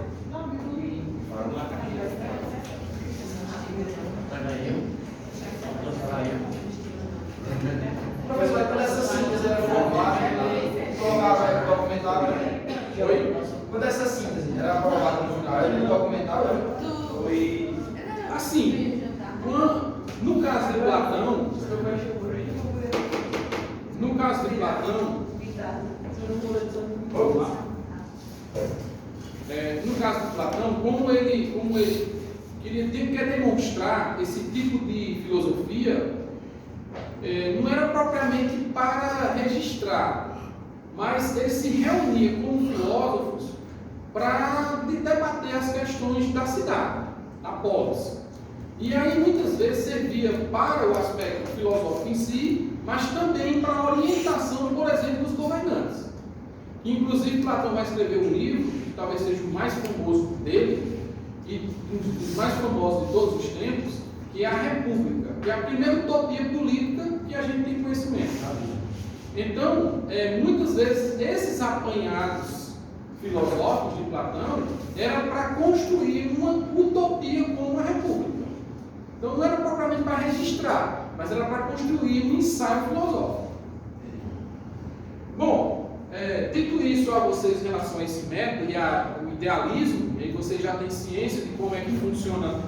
Professor, quando essa síntese era aprovada, ele colocava no documentário. Quando essa síntese era aprovada no final, ele documentava. Foi.
Assim, no caso de Platão, como ele quer demonstrar esse tipo de filosofia, não era propriamente para registrar, mas ele se reunia com filósofos para debater as questões da cidade, da polis. E aí muitas vezes servia para o aspecto filosófico em si, mas também para a orientação, por exemplo, dos governantes. Inclusive Platão vai escrever um livro, que talvez seja o mais famoso dele, e um dos mais famosos de todos os tempos, que é a República, que é a primeira utopia política que a gente tem conhecimento. Então, muitas vezes, esses apanhados filosóficos de Platão eram para construir uma utopia como a República. Então, não era propriamente para registrar, mas era para construir um ensaio filosófico. Bom, dito isso a vocês em relação a esse método e ao idealismo, e aí vocês já têm ciência de como é que funciona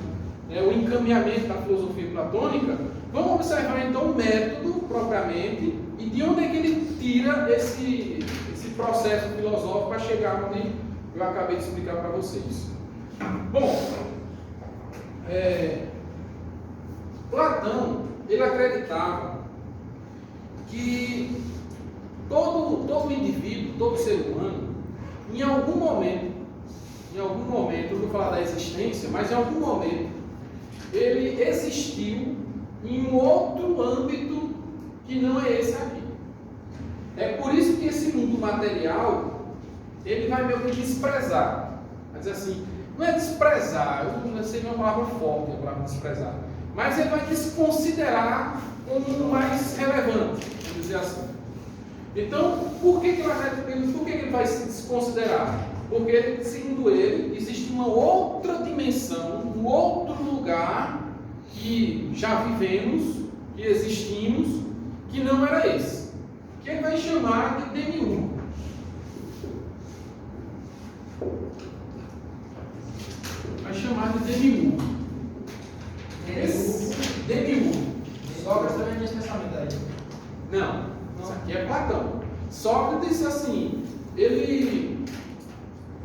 o encaminhamento da filosofia platônica, vamos observar então o método propriamente e de onde é que ele tira esse processo filosófico para chegar onde eu acabei de explicar para vocês. Bom, Platão, ele acreditava que todo indivíduo, todo ser humano, em algum momento, eu vou falar da existência, mas em algum momento, ele existiu em um outro âmbito que não é esse aqui. É por isso que esse mundo material, ele vai meio que desprezar. Vai dizer assim, não é desprezar, eu não sei uma palavra forte para desprezar, mas ele vai desconsiderar como mais relevante, vamos dizer assim. Então, por que ele vai se desconsiderar? Porque, segundo ele, existe uma outra dimensão, um outro lugar que já vivemos, que existimos, que não era esse. Que ele vai chamar de demiurgo. Vai chamar de demiurgo. Demiurgo.
Sócrates também tinha esse pensamento aí.
Não, isso aqui é Platão. Sócrates, assim, ele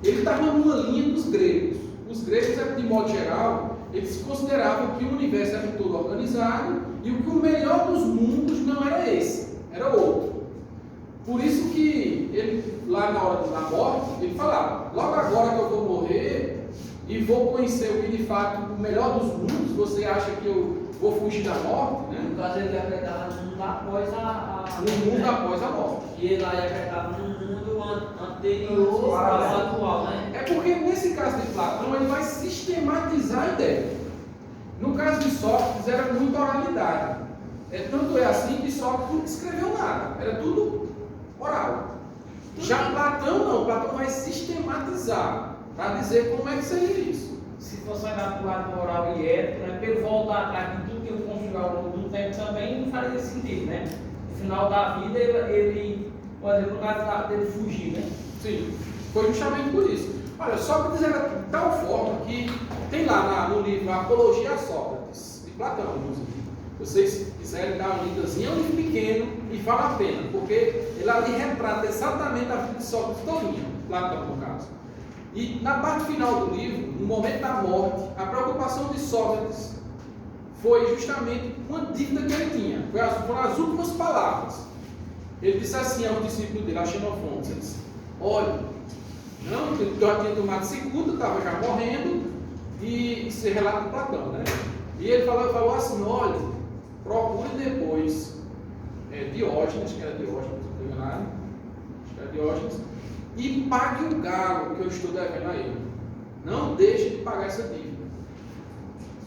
estava numa linha dos gregos. Os gregos, de modo geral, eles consideravam que o universo era todo organizado e que o melhor dos mundos não era esse, era outro. Por isso que ele, lá na hora da morte, ele falava, logo agora que eu vou morrer e vou conhecer o que de fato o melhor dos mundos, você acha que eu vou fugir da morte? Né?
No caso, ele acreditava no mundo após
No mundo após a morte.
E ele lá acreditava no mundo anterior ao atual, né?
É porque nesse caso de Platão ele vai sistematizar a ideia. No caso de Sócrates era muita oralidade. Tanto é assim que Sócrates não escreveu nada, era tudo oral. Já Platão não, Platão vai sistematizar para dizer como é que seria isso.
Se fosse olhar para o lado moral e ético, né, para ele voltar atrás de tudo que ele construiu ao longo do tempo também não faria sentido, né? No final da vida ele por exemplo, no caso dele fugir, né?
Sim, foi justamente por isso. Olha, Sócrates era de tal forma que tem lá no livro Apologia a Sócrates, de Platão, inclusive. Se vocês quiserem dar uma lidazinha, é um livro pequeno e vale a pena, porque ele ali retrata exatamente a vida de Sócrates todinha, Platão no caso. E na parte final do livro, no momento da morte, a preocupação de Sócrates foi justamente uma dívida que ele tinha. Foram as últimas palavras. Ele disse assim ao discípulo dele, a Xenofonte, ele disse, olha, não, eu já tinha tomado cicuta, estava já morrendo, e isso é relato de Platão, né? E ele falou assim, olha, procure depois Diógenes, que era Diógenes, não estou enganado, acho que era Diógenes, e pague o galo que eu estou devendo a ele. Não deixe de pagar essa dívida.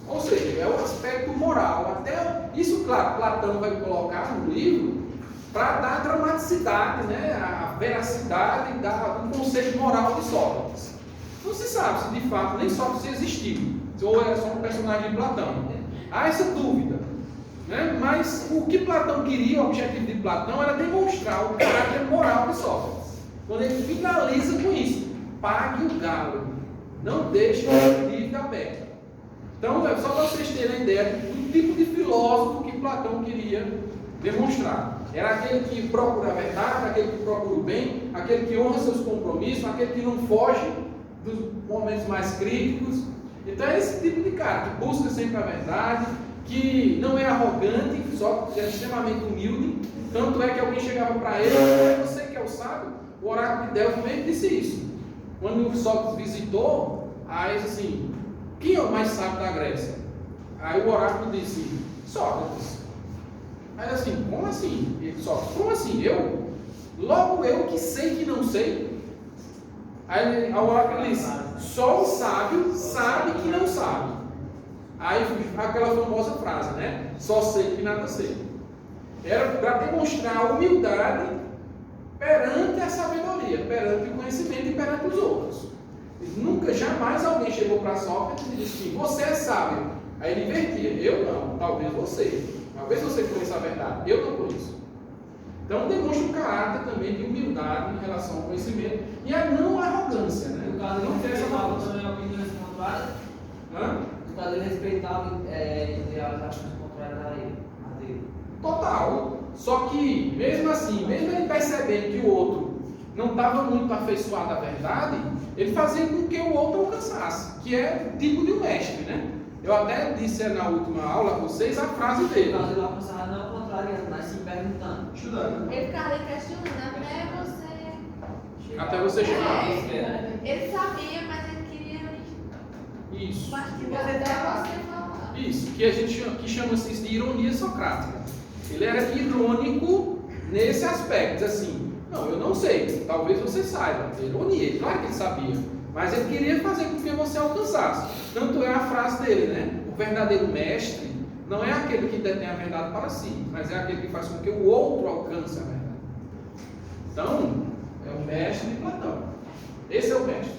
Ou seja, é o aspecto moral. Até isso, claro, Platão vai colocar no livro para dar a dramaticidade, né, a veracidade do conceito moral de Sócrates. Não se sabe se de fato nem Sócrates existiu, ou era só um personagem de Platão. Há essa dúvida. Né? Mas o que Platão queria, o objetivo de Platão, era demonstrar o caráter moral de Sócrates. Quando ele finaliza com isso, pague o galo, não deixe a dívida aberta. Então, só para vocês terem a ideia do tipo de filósofo que Platão queria demonstrar. Era aquele que procura a verdade, aquele que procura o bem, aquele que honra seus compromissos, aquele que não foge dos momentos mais críticos. Então é esse tipo de cara, que busca sempre a verdade, que não é arrogante, só que é extremamente humilde. Tanto é que alguém chegava para ele, é você que é o sábio, o oráculo de Delfos mesmo disse isso. Quando o Sócrates visitou, aí disse assim, quem é o mais sábio da Grécia? Aí o oráculo disse, Sócrates. Aí assim, como assim? Ele, Sócrates, como assim? Eu? Logo eu que sei que não sei? Aí o oráculo disse, só o sábio sabe que não sabe. Aí aquela famosa frase, né? Só sei que nada sei. Era para demonstrar a humildade perante a sabedoria, perante o conhecimento e perante os outros. Nunca, jamais alguém chegou para Sócrates e disse assim, você é sábio. Aí ele invertia, eu não, talvez você conheça a verdade, eu não conheço. Então demonstra um caráter também de humildade em relação ao conhecimento e a não arrogância, né?
No caso,
Não
ele
tem essa
respeitava
arrogância.
também opiniões contrárias. No caso, ele respeitava as ações contrárias a dele.
Total. Só que, mesmo assim, mesmo ele percebendo que o outro não estava muito afeiçoado à verdade, ele fazia com que o outro alcançasse, que é o tipo de um mestre, né? Eu até disse na última aula a vocês a frase dele.
No caso, ele alcançava não contrariando, mas sim perguntando.
Estudando.
Ele ficava ali questionando
Até você chegar.
Ele sabia, mas ele queria
Isso.
mastigar até você falar.
Isso, que a gente chama-se de ironia socrática. Ele era irônico nesse aspecto, assim, não, eu não sei, talvez você saiba, ironia, claro que ele sabia, mas ele queria fazer com que você alcançasse. Tanto é a frase dele, né? O verdadeiro mestre não é aquele que detém a verdade para si, mas é aquele que faz com que o outro alcance a verdade. Então, é o mestre de Platão. Esse é o mestre.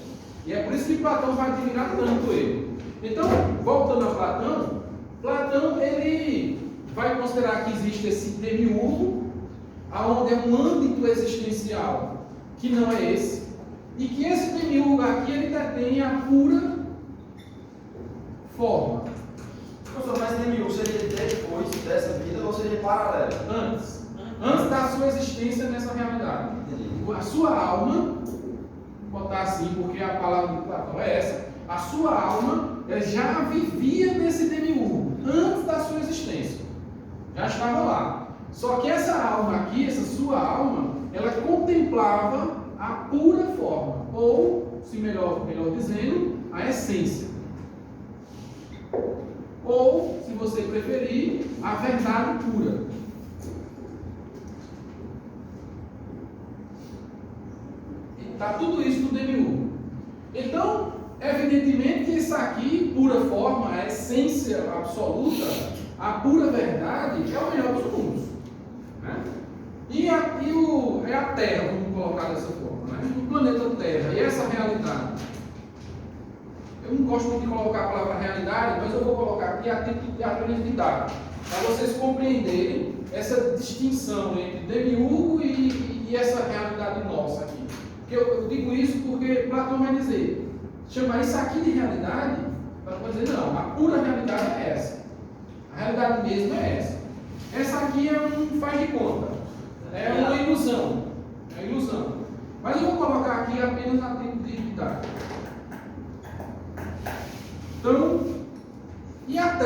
E é por isso que Platão vai admirar tanto ele. Então, voltando a Platão, Platão ele vai considerar que existe esse demiurgo, aonde é um âmbito existencial que não é esse, e que esse demiurgo aqui ele detém a pura forma.
Professor, mas demiurgo seria depois dessa vida ou seria paralelo?
Antes da sua existência nessa realidade. A sua alma, vou botar assim porque a palavra de Platão é essa, a sua alma já vivia nesse demiurgo, antes da sua existência. Já estava lá. Só que essa alma aqui, essa sua alma, ela contemplava a pura forma, ou, se melhor dizendo, a essência. Ou, se você preferir, a verdade pura. Está tudo isso no demiurgo. Então, evidentemente que isso aqui, pura forma, a essência absoluta, a pura verdade, é o melhor dos mundos. Né? E é a Terra, vamos colocar dessa forma, né? O planeta Terra, e essa realidade. Eu não gosto muito de colocar a palavra realidade, mas eu vou colocar aqui a título de apenas didático, para vocês compreenderem essa distinção entre demiurgo e essa realidade nossa aqui. Eu digo isso porque Platão vai dizer, chamar isso aqui de realidade, para dizer, não, a pura realidade é essa. A realidade mesmo é essa. Essa aqui é um faz de conta. É uma ilusão. É ilusão. Mas eu vou colocar aqui apenas a título de didática.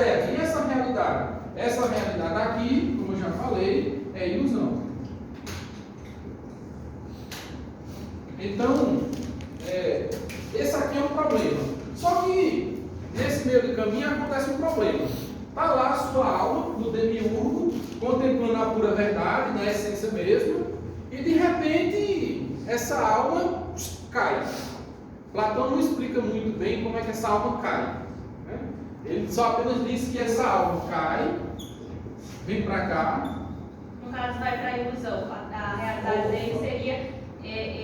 certo. E essa realidade? Essa realidade aqui, como eu já falei, é ilusão. Então, esse aqui é um problema. Só que, nesse meio do caminho, acontece um problema. Está lá a sua alma, no demiurgo, contemplando a pura verdade, na essência mesmo, e de repente, essa alma cai. Platão não explica muito bem como é que essa alma cai. Né? Ele só apenas diz que essa alma cai, vem para cá.
No caso, vai para a ilusão. A realidade dele seria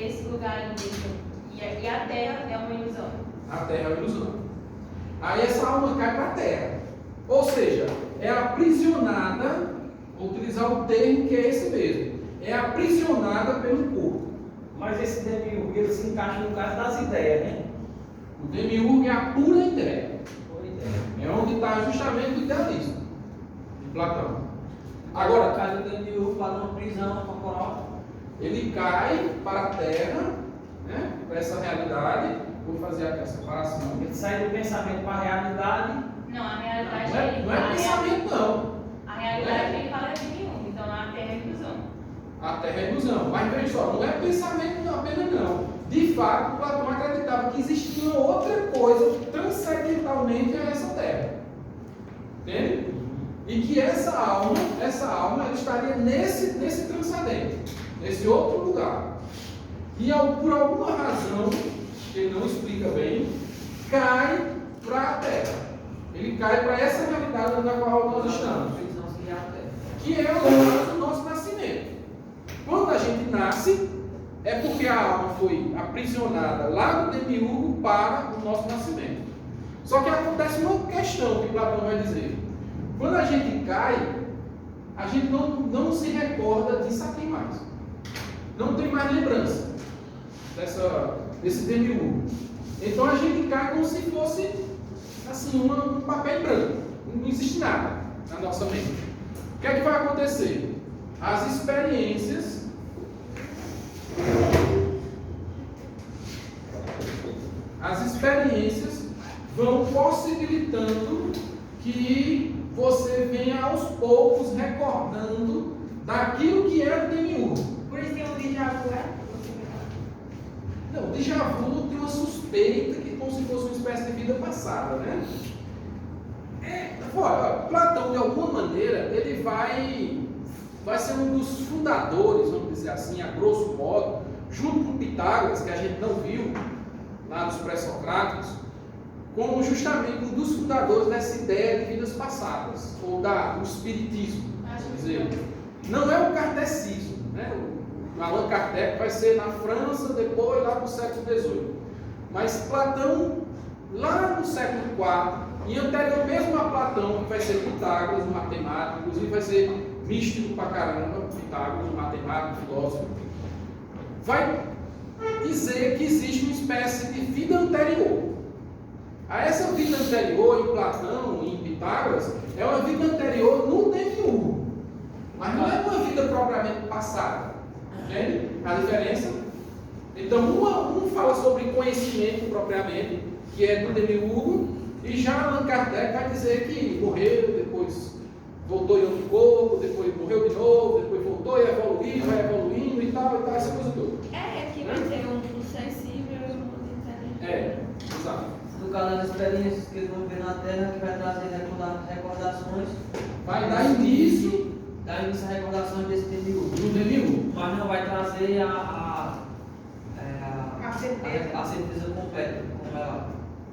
esse lugar ilusão. E a Terra é uma ilusão.
A Terra é uma ilusão. Aí essa alma cai para a Terra. Ou seja, é aprisionada, vou utilizar o termo que é esse mesmo, é aprisionada pelo corpo.
Mas esse demiurgo, ele se encaixa no caso das ideias, né?
O demiurgo é a pura ideia.
Pura ideia.
É onde está justamente o idealismo de Platão.
Agora,
Agora,
no caso do demiurgo, para uma prisão corporal.
ele cai para a Terra, né, para essa realidade. Vou fazer aqui a separação.
Ele sai do pensamento para a realidade.
Não, a realidade
Não é pensamento, não.
A realidade ele fala de nenhum. Então a Terra é ilusão.
A Terra é ilusão. Mas veja só, não é pensamento apenas, não. De fato, Platão acreditava que existia outra coisa transcendentalmente a essa Terra. Entende? E que essa alma ela estaria nesse transcendente, nesse outro lugar. E por alguma razão, que ele não explica bem, cai para a Terra. Ele cai para essa realidade na qual nós estamos.
Prisão seria a Terra.
Que é o caso do nosso nascimento. Quando a gente nasce, é porque a alma foi aprisionada lá no demiurgo para o nosso nascimento. Só que acontece uma questão que Platão vai dizer. Quando a gente cai, a gente não se recorda disso aqui mais. Não tem mais lembrança desse demiurgo. Então a gente cai como se fosse assim, um papel branco. Não existe nada na nossa mente. O que é que vai acontecer? As experiências vão possibilitando que você venha aos poucos recordando daquilo que era o demiurgo.
Por isso tem um déjà vu, é?
Não, o déjà vu tem uma suspeita que como se fosse uma espécie de vida passada, né? Platão, de alguma maneira, ele vai ser um dos fundadores, vamos dizer assim, a grosso modo, junto com Pitágoras, que a gente não viu lá nos pré-socráticos, como justamente um dos fundadores dessa ideia de vidas passadas, ou do espiritismo. Quer dizer, não é o kardecismo, né? O Allan Kardec vai ser na França, depois lá no século XVIII. Mas Platão, lá no século IV, e anterior mesmo a Platão, que vai ser Pitágoras, um matemático, inclusive vai ser místico pra caramba, Pitágoras, um matemático, filósofo, vai dizer que existe uma espécie de vida anterior. A essa vida anterior em Platão e em Pitágoras é uma vida anterior no demiurgo, mas não é uma vida propriamente passada. Entende a diferença? Então, um fala sobre conhecimento propriamente, que é do demiurgo, e já Allan Kardec vai dizer que morreu, depois voltou em outro corpo, depois morreu de novo, depois voltou e evoluiu, vai evoluindo e tal, essa coisa toda.
É, que vai ter um sensível e um inteligente.
Exato.
No caso das experiências que eles vão ver na Terra, que vai trazer recordações.
Vai dar início
Dá início a recordações desse demiurgo.
no demiurgo.
Mas não vai trazer
certeza.
a certeza completa. Como ela.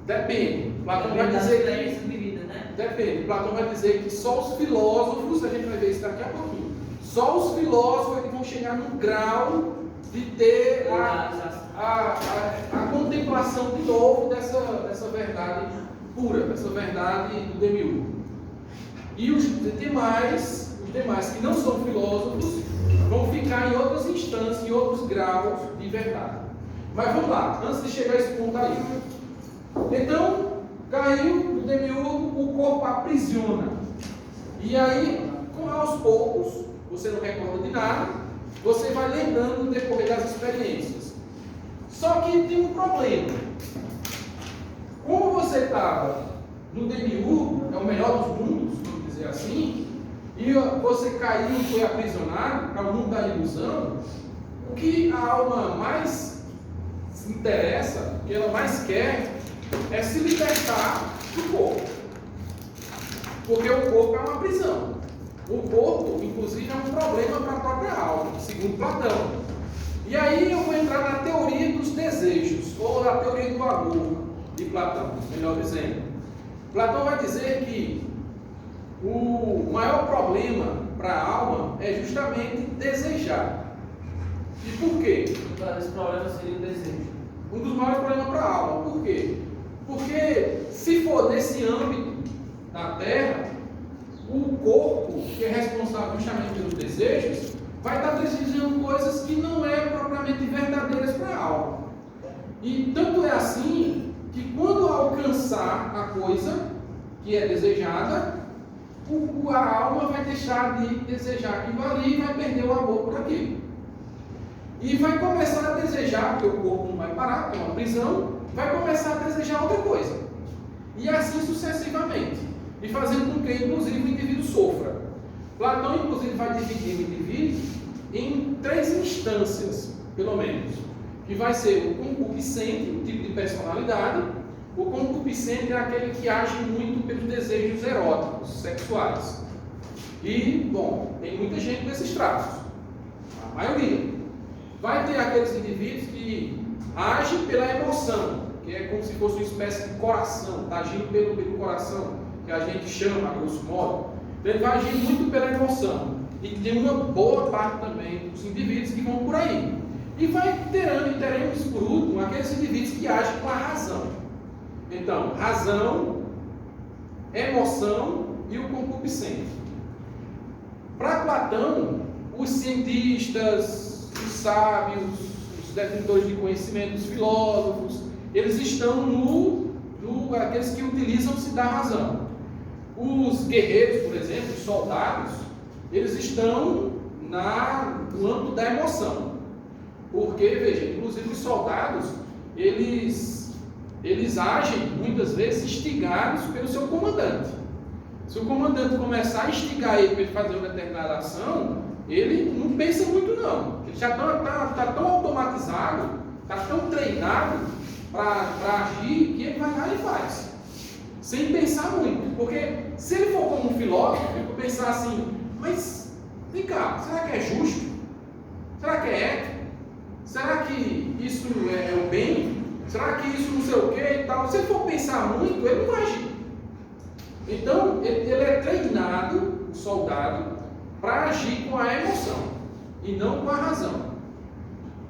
Depende. Platão
Depende
vai
das
dizer
experiências
que.
vividas, né?
Depende. Platão vai dizer que só os filósofos, a gente vai ver isso daqui a pouquinho, só os filósofos é que vão chegar no grau de ter a contemplação de novo dessa verdade pura, dessa verdade do demiurgo. E os demais que não são filósofos vão ficar em outras instâncias, em outros graus de verdade. Mas vamos lá, antes de chegar a esse ponto aí. Então, caiu no demiurgo, o corpo aprisiona. E aí, aos poucos, você não recorda de nada, você vai lembrando no decorrer das experiências. Só que tem um problema. Como você estava no DMU, é o melhor dos mundos, vamos dizer assim, e você caiu e foi aprisionado para o mundo da ilusão, o que a alma mais se interessa, o que ela mais quer, é se libertar do corpo. Porque o corpo é uma prisão. O corpo, inclusive, é um problema para a própria alma, segundo Platão. E aí eu vou entrar na teoria dos desejos, ou na teoria do amor de Platão, melhor dizendo. Platão vai dizer que o maior problema para a alma é justamente desejar. E por quê?
Esse problema seria o desejo.
Um dos maiores problemas para a alma. Por quê? Porque se for nesse âmbito da Terra, o corpo, que é responsável justamente pelos desejos, vai estar desejando coisas que não é propriamente verdadeiras para a alma. E tanto é assim que quando alcançar a coisa que é desejada, a alma vai deixar de desejar aquilo ali e vai perder o amor por aquilo. E vai começar a desejar, porque o corpo não vai parar, porque é uma prisão, vai começar a desejar outra coisa. E assim sucessivamente. E fazendo com que, inclusive, o indivíduo sofra. Platão, inclusive, vai dividir o indivíduo em 3 instâncias, pelo menos. Que vai ser o concupiscente, um tipo de personalidade. O concupiscente é aquele que age muito pelos desejos eróticos, sexuais. E, bom, tem muita gente desses traços. A maioria. Vai ter aqueles indivíduos que agem pela emoção, que é como se fosse uma espécie de coração, está agindo pelo coração, que a gente chama, a grosso modo. Então, ele vai agir muito pela emoção. E tem uma boa parte também dos indivíduos que vão por aí. E teremos, por último, aqueles indivíduos que agem com a razão. Então, razão, emoção e o concupiscente. Para Platão, os cientistas, os sábios, os detentores de conhecimento, os filósofos, eles estão aqueles que utilizam-se da razão. Os guerreiros, por exemplo, os soldados, eles estão no âmbito da emoção. Porque, veja, inclusive os soldados, eles agem muitas vezes instigados pelo seu comandante. Se o comandante começar a instigar ele para ele fazer uma determinada ação, ele não pensa muito não. Ele já está tão automatizado, está tão treinado para agir, que ele vai lá e faz. Sem pensar muito. Porque se ele for como um filósofo, ele for pensar assim, mas vem cá, será que é justo? Será que é ético? Será que isso é o bem? Será que isso não sei o que e tal? Se ele for pensar muito, ele não vai agir. Então, ele é treinado, o soldado, para agir com a emoção e não com a razão.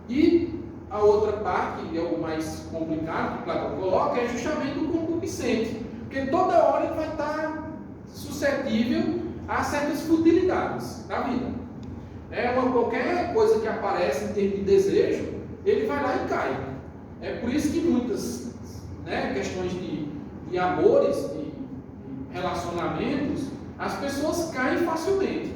E a outra parte, que é o mais complicado que Platão coloca, é justamente o concupiscente. Porque toda hora ele vai estar suscetível a certas futilidades da vida. Qualquer coisa que aparece em termos de desejo, ele vai lá e cai. É por isso que muitas questões de amores, de relacionamentos, as pessoas caem facilmente.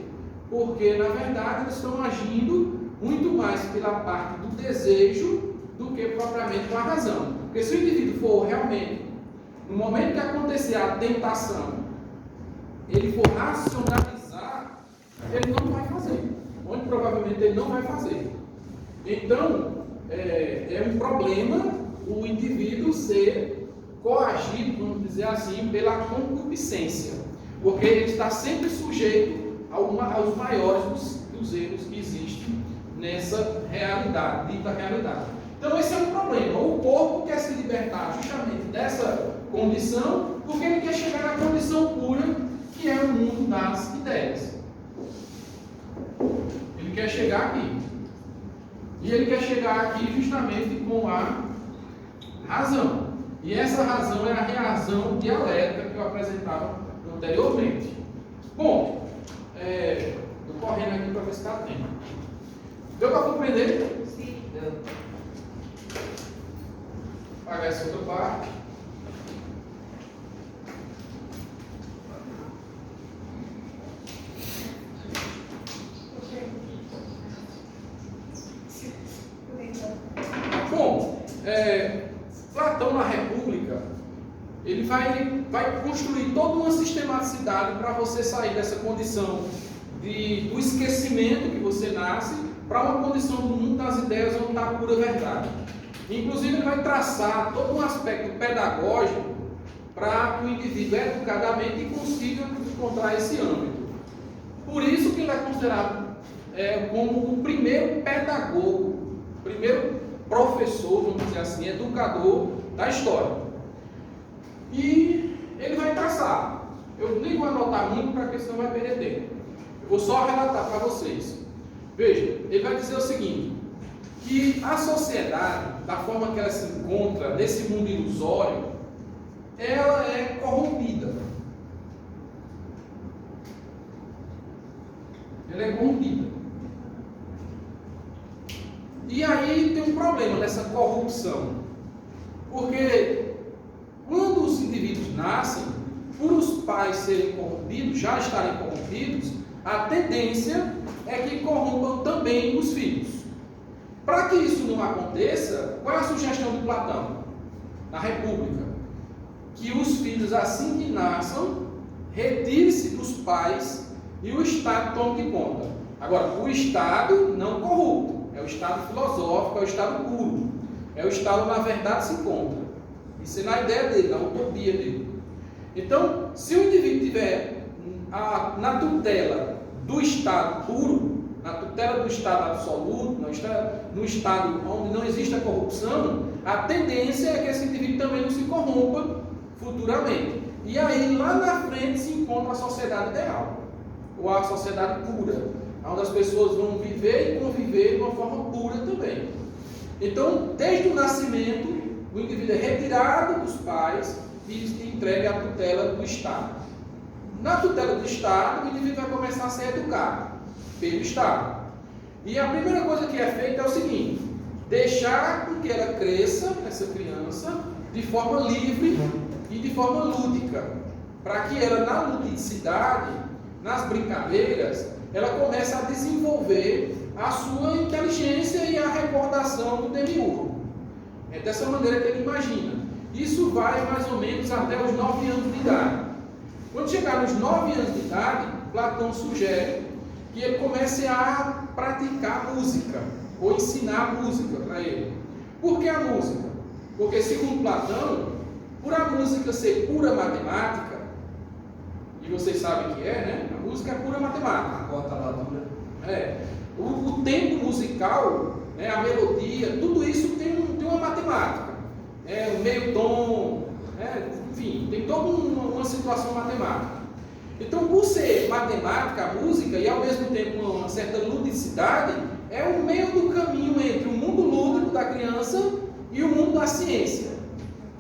Porque, na verdade, eles estão agindo muito mais pela parte do desejo do que propriamente com a razão. Porque se o indivíduo for realmente, no momento que acontecer a tentação, ele for racionalizar, ele não vai fazer. Onde provavelmente ele não vai fazer. Então, é um problema o indivíduo ser coagido, vamos dizer assim, pela concupiscência. Porque ele está sempre sujeito aos maiores dos erros que existem nessa realidade, dita realidade. Então esse é um problema. O corpo quer se libertar justamente dessa condição, porque ele quer chegar na condição pura, que é o mundo das ideias. Ele quer chegar aqui. E ele quer chegar aqui justamente com a razão. E essa razão é a razão dialética que eu apresentava anteriormente. Bom, estou correndo aqui para ver se está tempo. Deu para compreender?
Sim.
Deu.
Vou apagar essa outra parte. Bom, Platão na República, ele vai vai construir toda uma sistematicidade para você sair dessa condição do esquecimento que você nasce para uma condição do mundo das ideias onde está a pura verdade. Inclusive, ele vai traçar todo um aspecto pedagógico para que o indivíduo educadamente consiga encontrar esse âmbito. Por isso que ele é considerado como o primeiro pedagogo, o primeiro professor, vamos dizer assim, educador da história. E ele vai traçar. Eu nem vou anotar muito, porque senão vai perder tempo. Eu vou só relatar para vocês. Veja, ele vai dizer o seguinte, que a sociedade, da forma que ela se encontra nesse mundo ilusório, ela é corrompida. Ela é corrompida. E aí tem um problema nessa corrupção. Porque quando os indivíduos nascem, por os pais serem corrompidos, já estarem corrompidos, a tendência é que corrompam também os filhos. Para que isso não aconteça, qual é a sugestão de Platão? Na República. Que os filhos, assim que nasçam, retire-se dos pais e o Estado tome de conta. Agora, o Estado não corrupto. É o estado filosófico, é o estado puro. É o estado na verdade se encontra. Isso é na ideia dele, na utopia dele. Então, se o indivíduo tiver na tutela do estado puro, na tutela do estado absoluto, no estado onde não existe a corrupção, a tendência é que esse indivíduo também não se corrompa futuramente. E aí, lá na frente, se encontra a sociedade ideal, ou a sociedade pura, onde as pessoas vão viver e conviver de uma forma pura também. Então, desde o nascimento, o indivíduo é retirado dos pais e entregue à tutela do Estado. Na tutela do Estado, o indivíduo vai começar a ser educado pelo Estado. E a primeira coisa que é feita é o seguinte: deixar com que ela cresça, essa criança, de forma livre e de forma lúdica, para que ela, na ludicidade, nas brincadeiras, ela começa a desenvolver a sua inteligência e a recordação do demiurgo. É dessa maneira que ele imagina. Isso vai mais ou menos até os 9 anos de idade. Quando chegar nos 9 anos de idade, Platão sugere que ele comece a praticar música, ou ensinar música para ele. Por que a música? Porque, segundo Platão, por a música ser pura matemática, e vocês sabem que é, né? A música é pura matemática.
A cortaladura.
O tempo musical, né, a melodia, tudo isso tem uma matemática. O meio tom, enfim, tem toda uma situação matemática. Então, por ser matemática a música e ao mesmo tempo uma certa ludicidade, é o meio do caminho entre o mundo lúdico da criança e o mundo da ciência,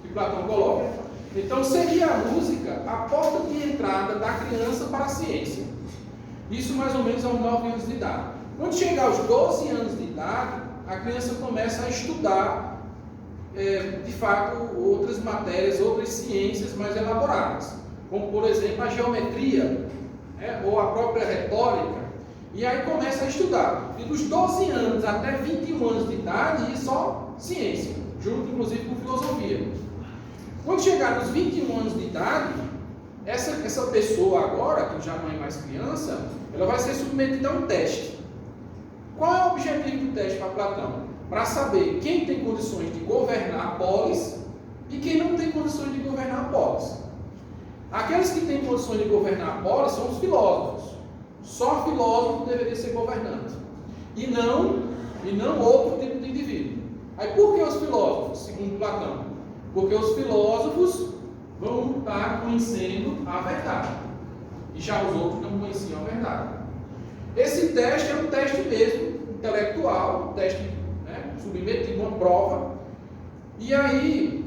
que Platão coloca. Então, seria a música a porta de entrada da criança para a ciência. Isso mais ou menos aos 9 anos de idade. Quando chegar aos 12 anos de idade, a criança começa a estudar, de fato, outras matérias, outras ciências mais elaboradas, como, por exemplo, a geometria, ou a própria retórica. E aí começa a estudar. E dos 12 anos até 21 anos de idade, só ciência, junto inclusive com filosofia. Quando chegar nos 21 anos de idade, essa pessoa agora, que já não é mais criança, ela vai ser submetida a um teste. Qual é o objetivo do teste para Platão? Para saber quem tem condições de governar a polis e quem não tem condições de governar a polis. Aqueles que têm condições de governar a polis são os filósofos. Só filósofo deveria ser governante. E não outro tipo de indivíduo. Aí por que os filósofos, segundo Platão? Porque os filósofos vão estar conhecendo a verdade. E já os outros não conheciam a verdade. Esse teste é um teste mesmo, intelectual, um teste, submetido a uma prova. E aí,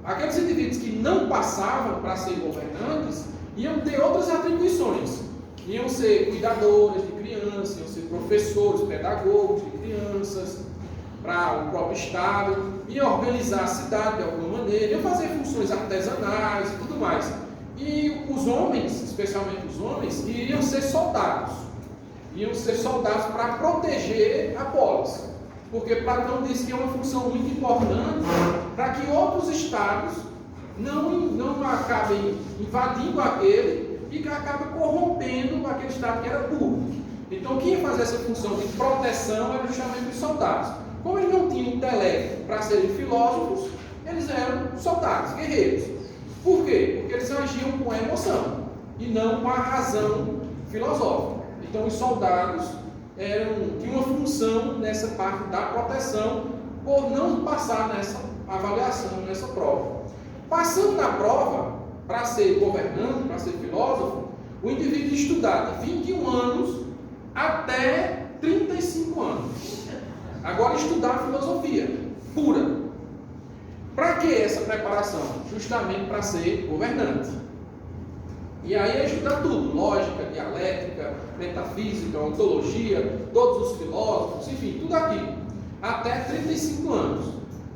aqueles indivíduos que não passavam para ser governantes, iam ter outras atribuições. Iam ser cuidadores de crianças, iam ser professores, pedagogos de crianças, para o próprio Estado, iam organizar a cidade de alguma maneira, iam fazer funções artesanais e tudo mais. E os homens, especialmente os homens, iriam ser soldados. Iam ser soldados para proteger a polis. Porque Platão disse que é uma função muito importante para que outros estados não acabem invadindo aquele e que acaba corrompendo aquele estado que era puro. Então, quem ia fazer essa função de proteção era justamente os soldados. Como eles não tinham intelecto para serem filósofos, eles eram soldados, guerreiros. Por quê? Porque eles agiam com a emoção e não com a razão filosófica. Então, os soldados tinham uma função nessa parte da proteção por não passar nessa avaliação, nessa prova. Passando na prova, para ser governante, para ser filósofo, o indivíduo estudar de 21 anos até 35 anos. Agora estudar filosofia pura. Para que essa preparação? Justamente para ser governante. E aí é estudar tudo, lógica, dialética, metafísica, ontologia, todos os filósofos, enfim, tudo aquilo, até 35 anos.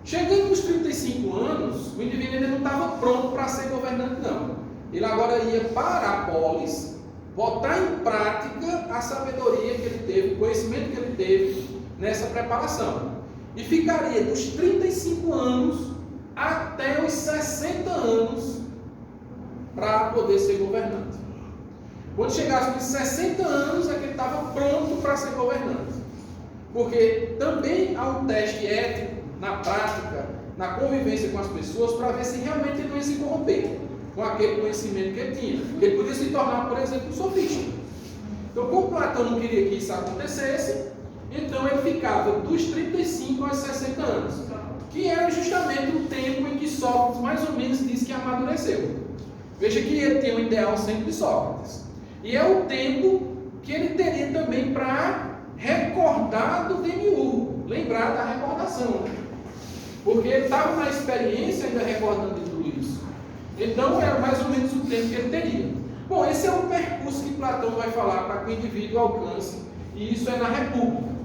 Chegando nos 35 anos, o indivíduo ainda não estava pronto para ser governante, não. Ele agora ia para a polis, botar em prática a sabedoria que ele teve, o conhecimento que ele teve nessa preparação. E ficaria dos 35 anos até os 60 anos para poder ser governante. Quando chegasse nos 60 anos, é que ele estava pronto para ser governante. Porque também há um teste ético na prática, na convivência com as pessoas, para ver se realmente ele não ia se corromper com aquele conhecimento que ele tinha. Ele podia se tornar, por exemplo, um sofista. Então, como Platão não queria que isso acontecesse, então ele ficava dos 35 aos 60 anos, que era justamente o tempo em que Sócrates mais ou menos disse que amadureceu. Veja que ele tem um ideal sempre de Sócrates. E é o tempo que ele teria também para recordar do demiurgo, lembrar da recordação, né? Porque ele estava na experiência ainda recordando de tudo isso. Então era mais ou menos o tempo que ele teria. Bom, esse é o percurso que Platão vai falar para que o indivíduo alcance, e isso é na República.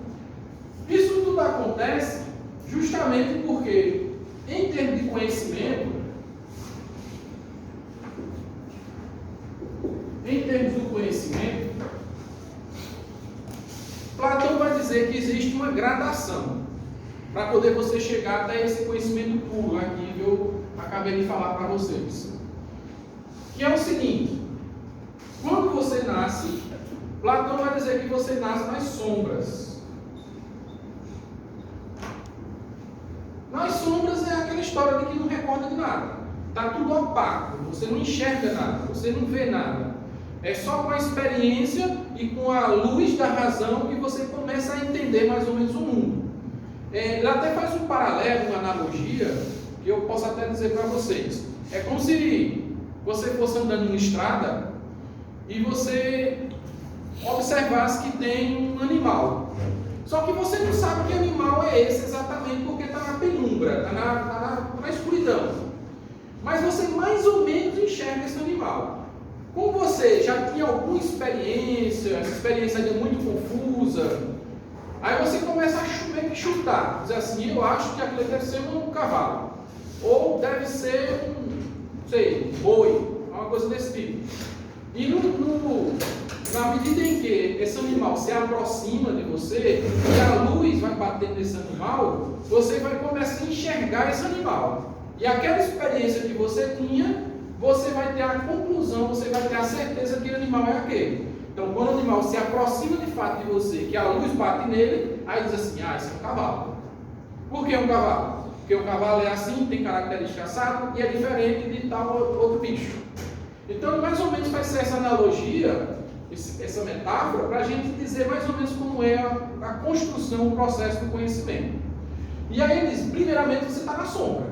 Isso tudo acontece justamente porque, em termos de conhecimento, Platão vai dizer que existe uma gradação para poder você chegar até esse conhecimento puro aqui que eu acabei de falar para vocês. Que é o seguinte: quando você nasce, Platão vai dizer que você nasce nas sombras. Nas sombras é aquela história de que não recorda de nada. Está tudo opaco, você não enxerga nada, você não vê nada. É só com a experiência e com a luz da razão que você começa a entender mais ou menos o mundo. Ele até faz um paralelo, uma analogia, que eu posso até dizer para vocês. É como se você fosse andando numa estrada e você observasse que tem um animal. Só que você não sabe que animal é esse exatamente, porque está na penumbra, está na escuridão. Mas você mais ou menos enxerga esse animal. Como você já tinha alguma experiência, essa experiência ainda muito confusa, aí você começa a meio que chutar, dizer assim: eu acho que aquilo deve ser um cavalo, ou deve ser um boi, uma coisa desse tipo. E na medida em que esse animal se aproxima de você e a luz vai batendo nesse animal, você vai começar a enxergar esse animal. E aquela experiência que você tinha, você vai ter a conclusão, você vai ter a certeza que o animal é aquele. Então, quando o animal se aproxima de fato de você, que a luz bate nele, aí diz assim: ah, esse é um cavalo. Por que um cavalo? Porque o cavalo é assim, tem característica assado e é diferente de tal outro bicho. Então, mais ou menos vai ser essa analogia, essa metáfora, para a gente dizer mais ou menos como é a construção, o processo do conhecimento. E aí ele diz: primeiramente você está na sombra,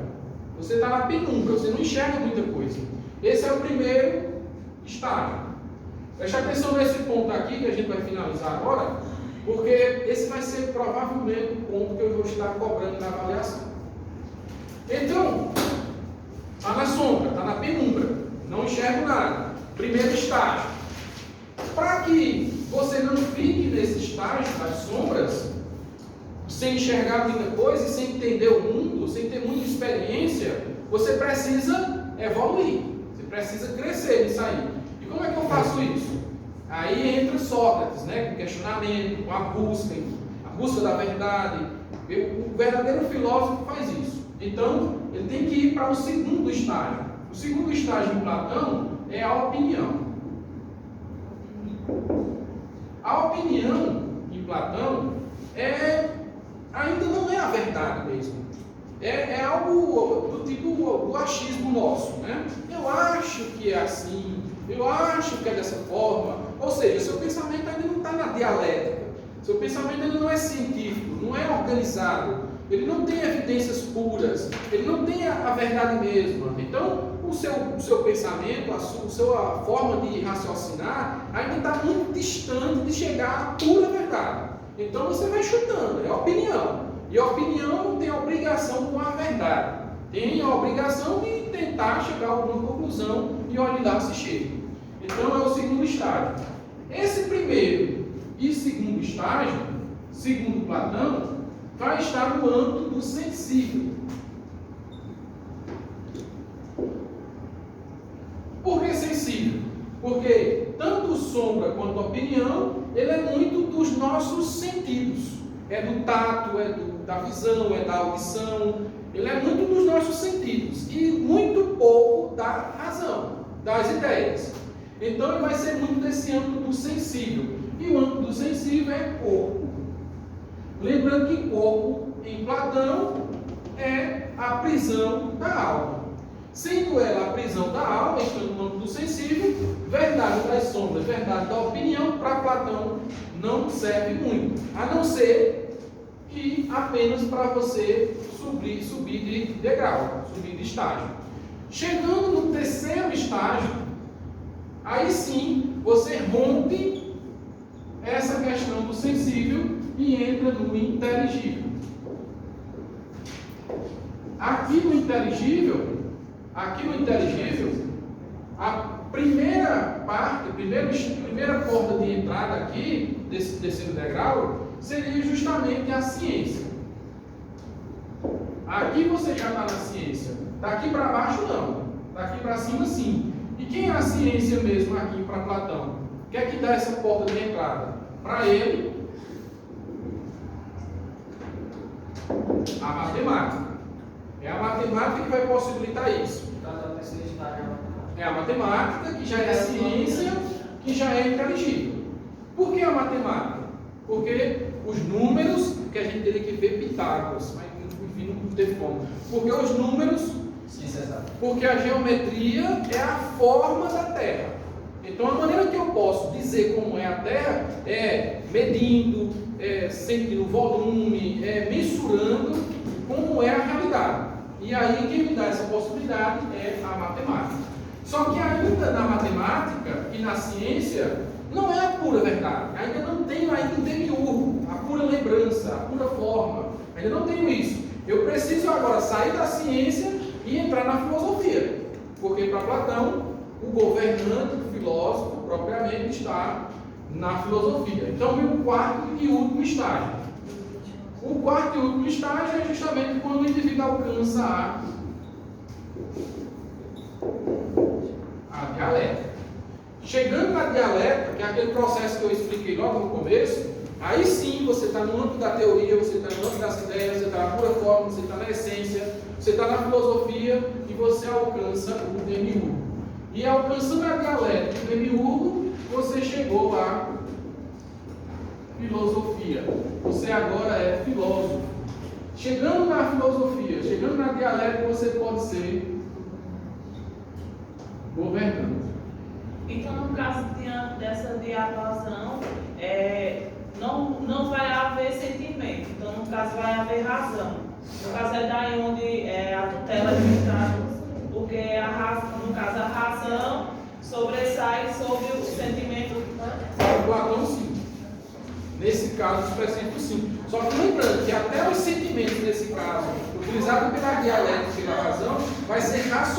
você está na penumbra, você não enxerga muita coisa. Esse é o primeiro estágio. Preste atenção nesse ponto aqui que a gente vai finalizar agora, porque esse vai ser provavelmente o ponto que eu vou estar cobrando na avaliação. Então, está na sombra, está na penumbra, não enxergo nada. Primeiro estágio. Para que você não fique nesse estágio das sombras, sem enxergar muita coisa e sem entender o mundo, sem ter muita experiência, você precisa evoluir, você precisa crescer nisso aí. E como é que eu faço isso? Aí entra Sócrates, né, com questionamento, com a busca da verdade. O verdadeiro filósofo faz isso. Então, ele tem que ir para o segundo estágio. O segundo estágio em Platão é a opinião. A opinião em Platão ainda não é a verdade mesmo. É algo do tipo do achismo nosso, né? Eu acho que é assim, eu acho que é dessa forma. Ou seja, seu pensamento ainda não está na dialética. Seu pensamento ainda não é científico, não é organizado. Ele não tem evidências puras, ele não tem a verdade mesma. Então, o seu pensamento, a sua forma de raciocinar ainda está muito distante de chegar à pura verdade. Então, você vai chutando, é opinião. E a opinião não tem obrigação com a verdade. Tem a obrigação de tentar chegar a alguma conclusão e olhe lá se chega. Então, é o segundo estágio. Esse primeiro e segundo estágio, segundo Platão, vai estar no âmbito do sensível. Por que sensível? Porque tanto sombra quanto opinião, ele é muito dos nossos sentidos. É do tato, da visão, é da audição. Ele é muito dos nossos sentidos e muito pouco da razão, das ideias. Então ele vai ser muito desse âmbito do sensível. E o âmbito do sensível é corpo. Lembrando que corpo, em Platão, é a prisão da alma. Sendo ela a prisão da alma, estando no âmbito do sensível, verdade das sombras, verdade da opinião, para Platão não serve muito. A não ser que apenas para você subir de degrau, subir de estágio. Chegando no terceiro estágio, aí sim você rompe essa questão do sensível e entra no inteligível. Aqui no inteligível, a primeira parte, primeira porta de entrada aqui, desse terceiro degrau, seria justamente a ciência. Aqui você já está na ciência. Daqui para baixo não. Daqui para cima sim. E quem é a ciência mesmo aqui para Platão? O que é que dá essa porta de entrada? Para ele, a matemática. É a matemática que vai possibilitar isso. É a matemática, que já é a ciência, que já é inteligível. Por que a matemática? Porque os números, que a gente teria que ver Pitágoras, mas enfim, não teve como. Porque os números, porque a geometria é a forma da Terra. Então a maneira que eu posso dizer como é a Terra é medindo, sentindo o volume, mensurando como é a realidade. E aí quem me dá essa possibilidade é a matemática. Só que ainda na matemática e na ciência não é a pura verdade. Ainda não tenho o demiurgo, a pura lembrança, a pura forma. Ainda não tenho isso. Eu preciso agora sair da ciência e entrar na filosofia. Porque para Platão, o governante, o filósofo, propriamente está na filosofia. Então vem o quarto e último estágio. O quarto e último estágio é justamente quando o indivíduo alcança a dialética. Chegando na dialética, que é aquele processo que eu expliquei logo no começo, aí sim você está no âmbito da teoria, você está no âmbito das ideias, você está na pura forma, você está na essência, você está na filosofia e você alcança o demiurgo. E alcançando a dialética e o demiurgo, você chegou à filosofia. Você agora é filósofo. Chegando na filosofia, chegando na dialética, você pode ser governante.
Então, no caso dessa diapasão, não vai haver sentimento. Então, no caso, vai haver razão. No caso, é daí onde a tutela de Estado, porque no caso, a razão sobressai sobre o sentimento.
Para Platão, sim. Nesse caso específico, sim. Só que lembrando que até os sentimentos, nesse caso, utilizado pela dialética e pela razão, vai ser racional.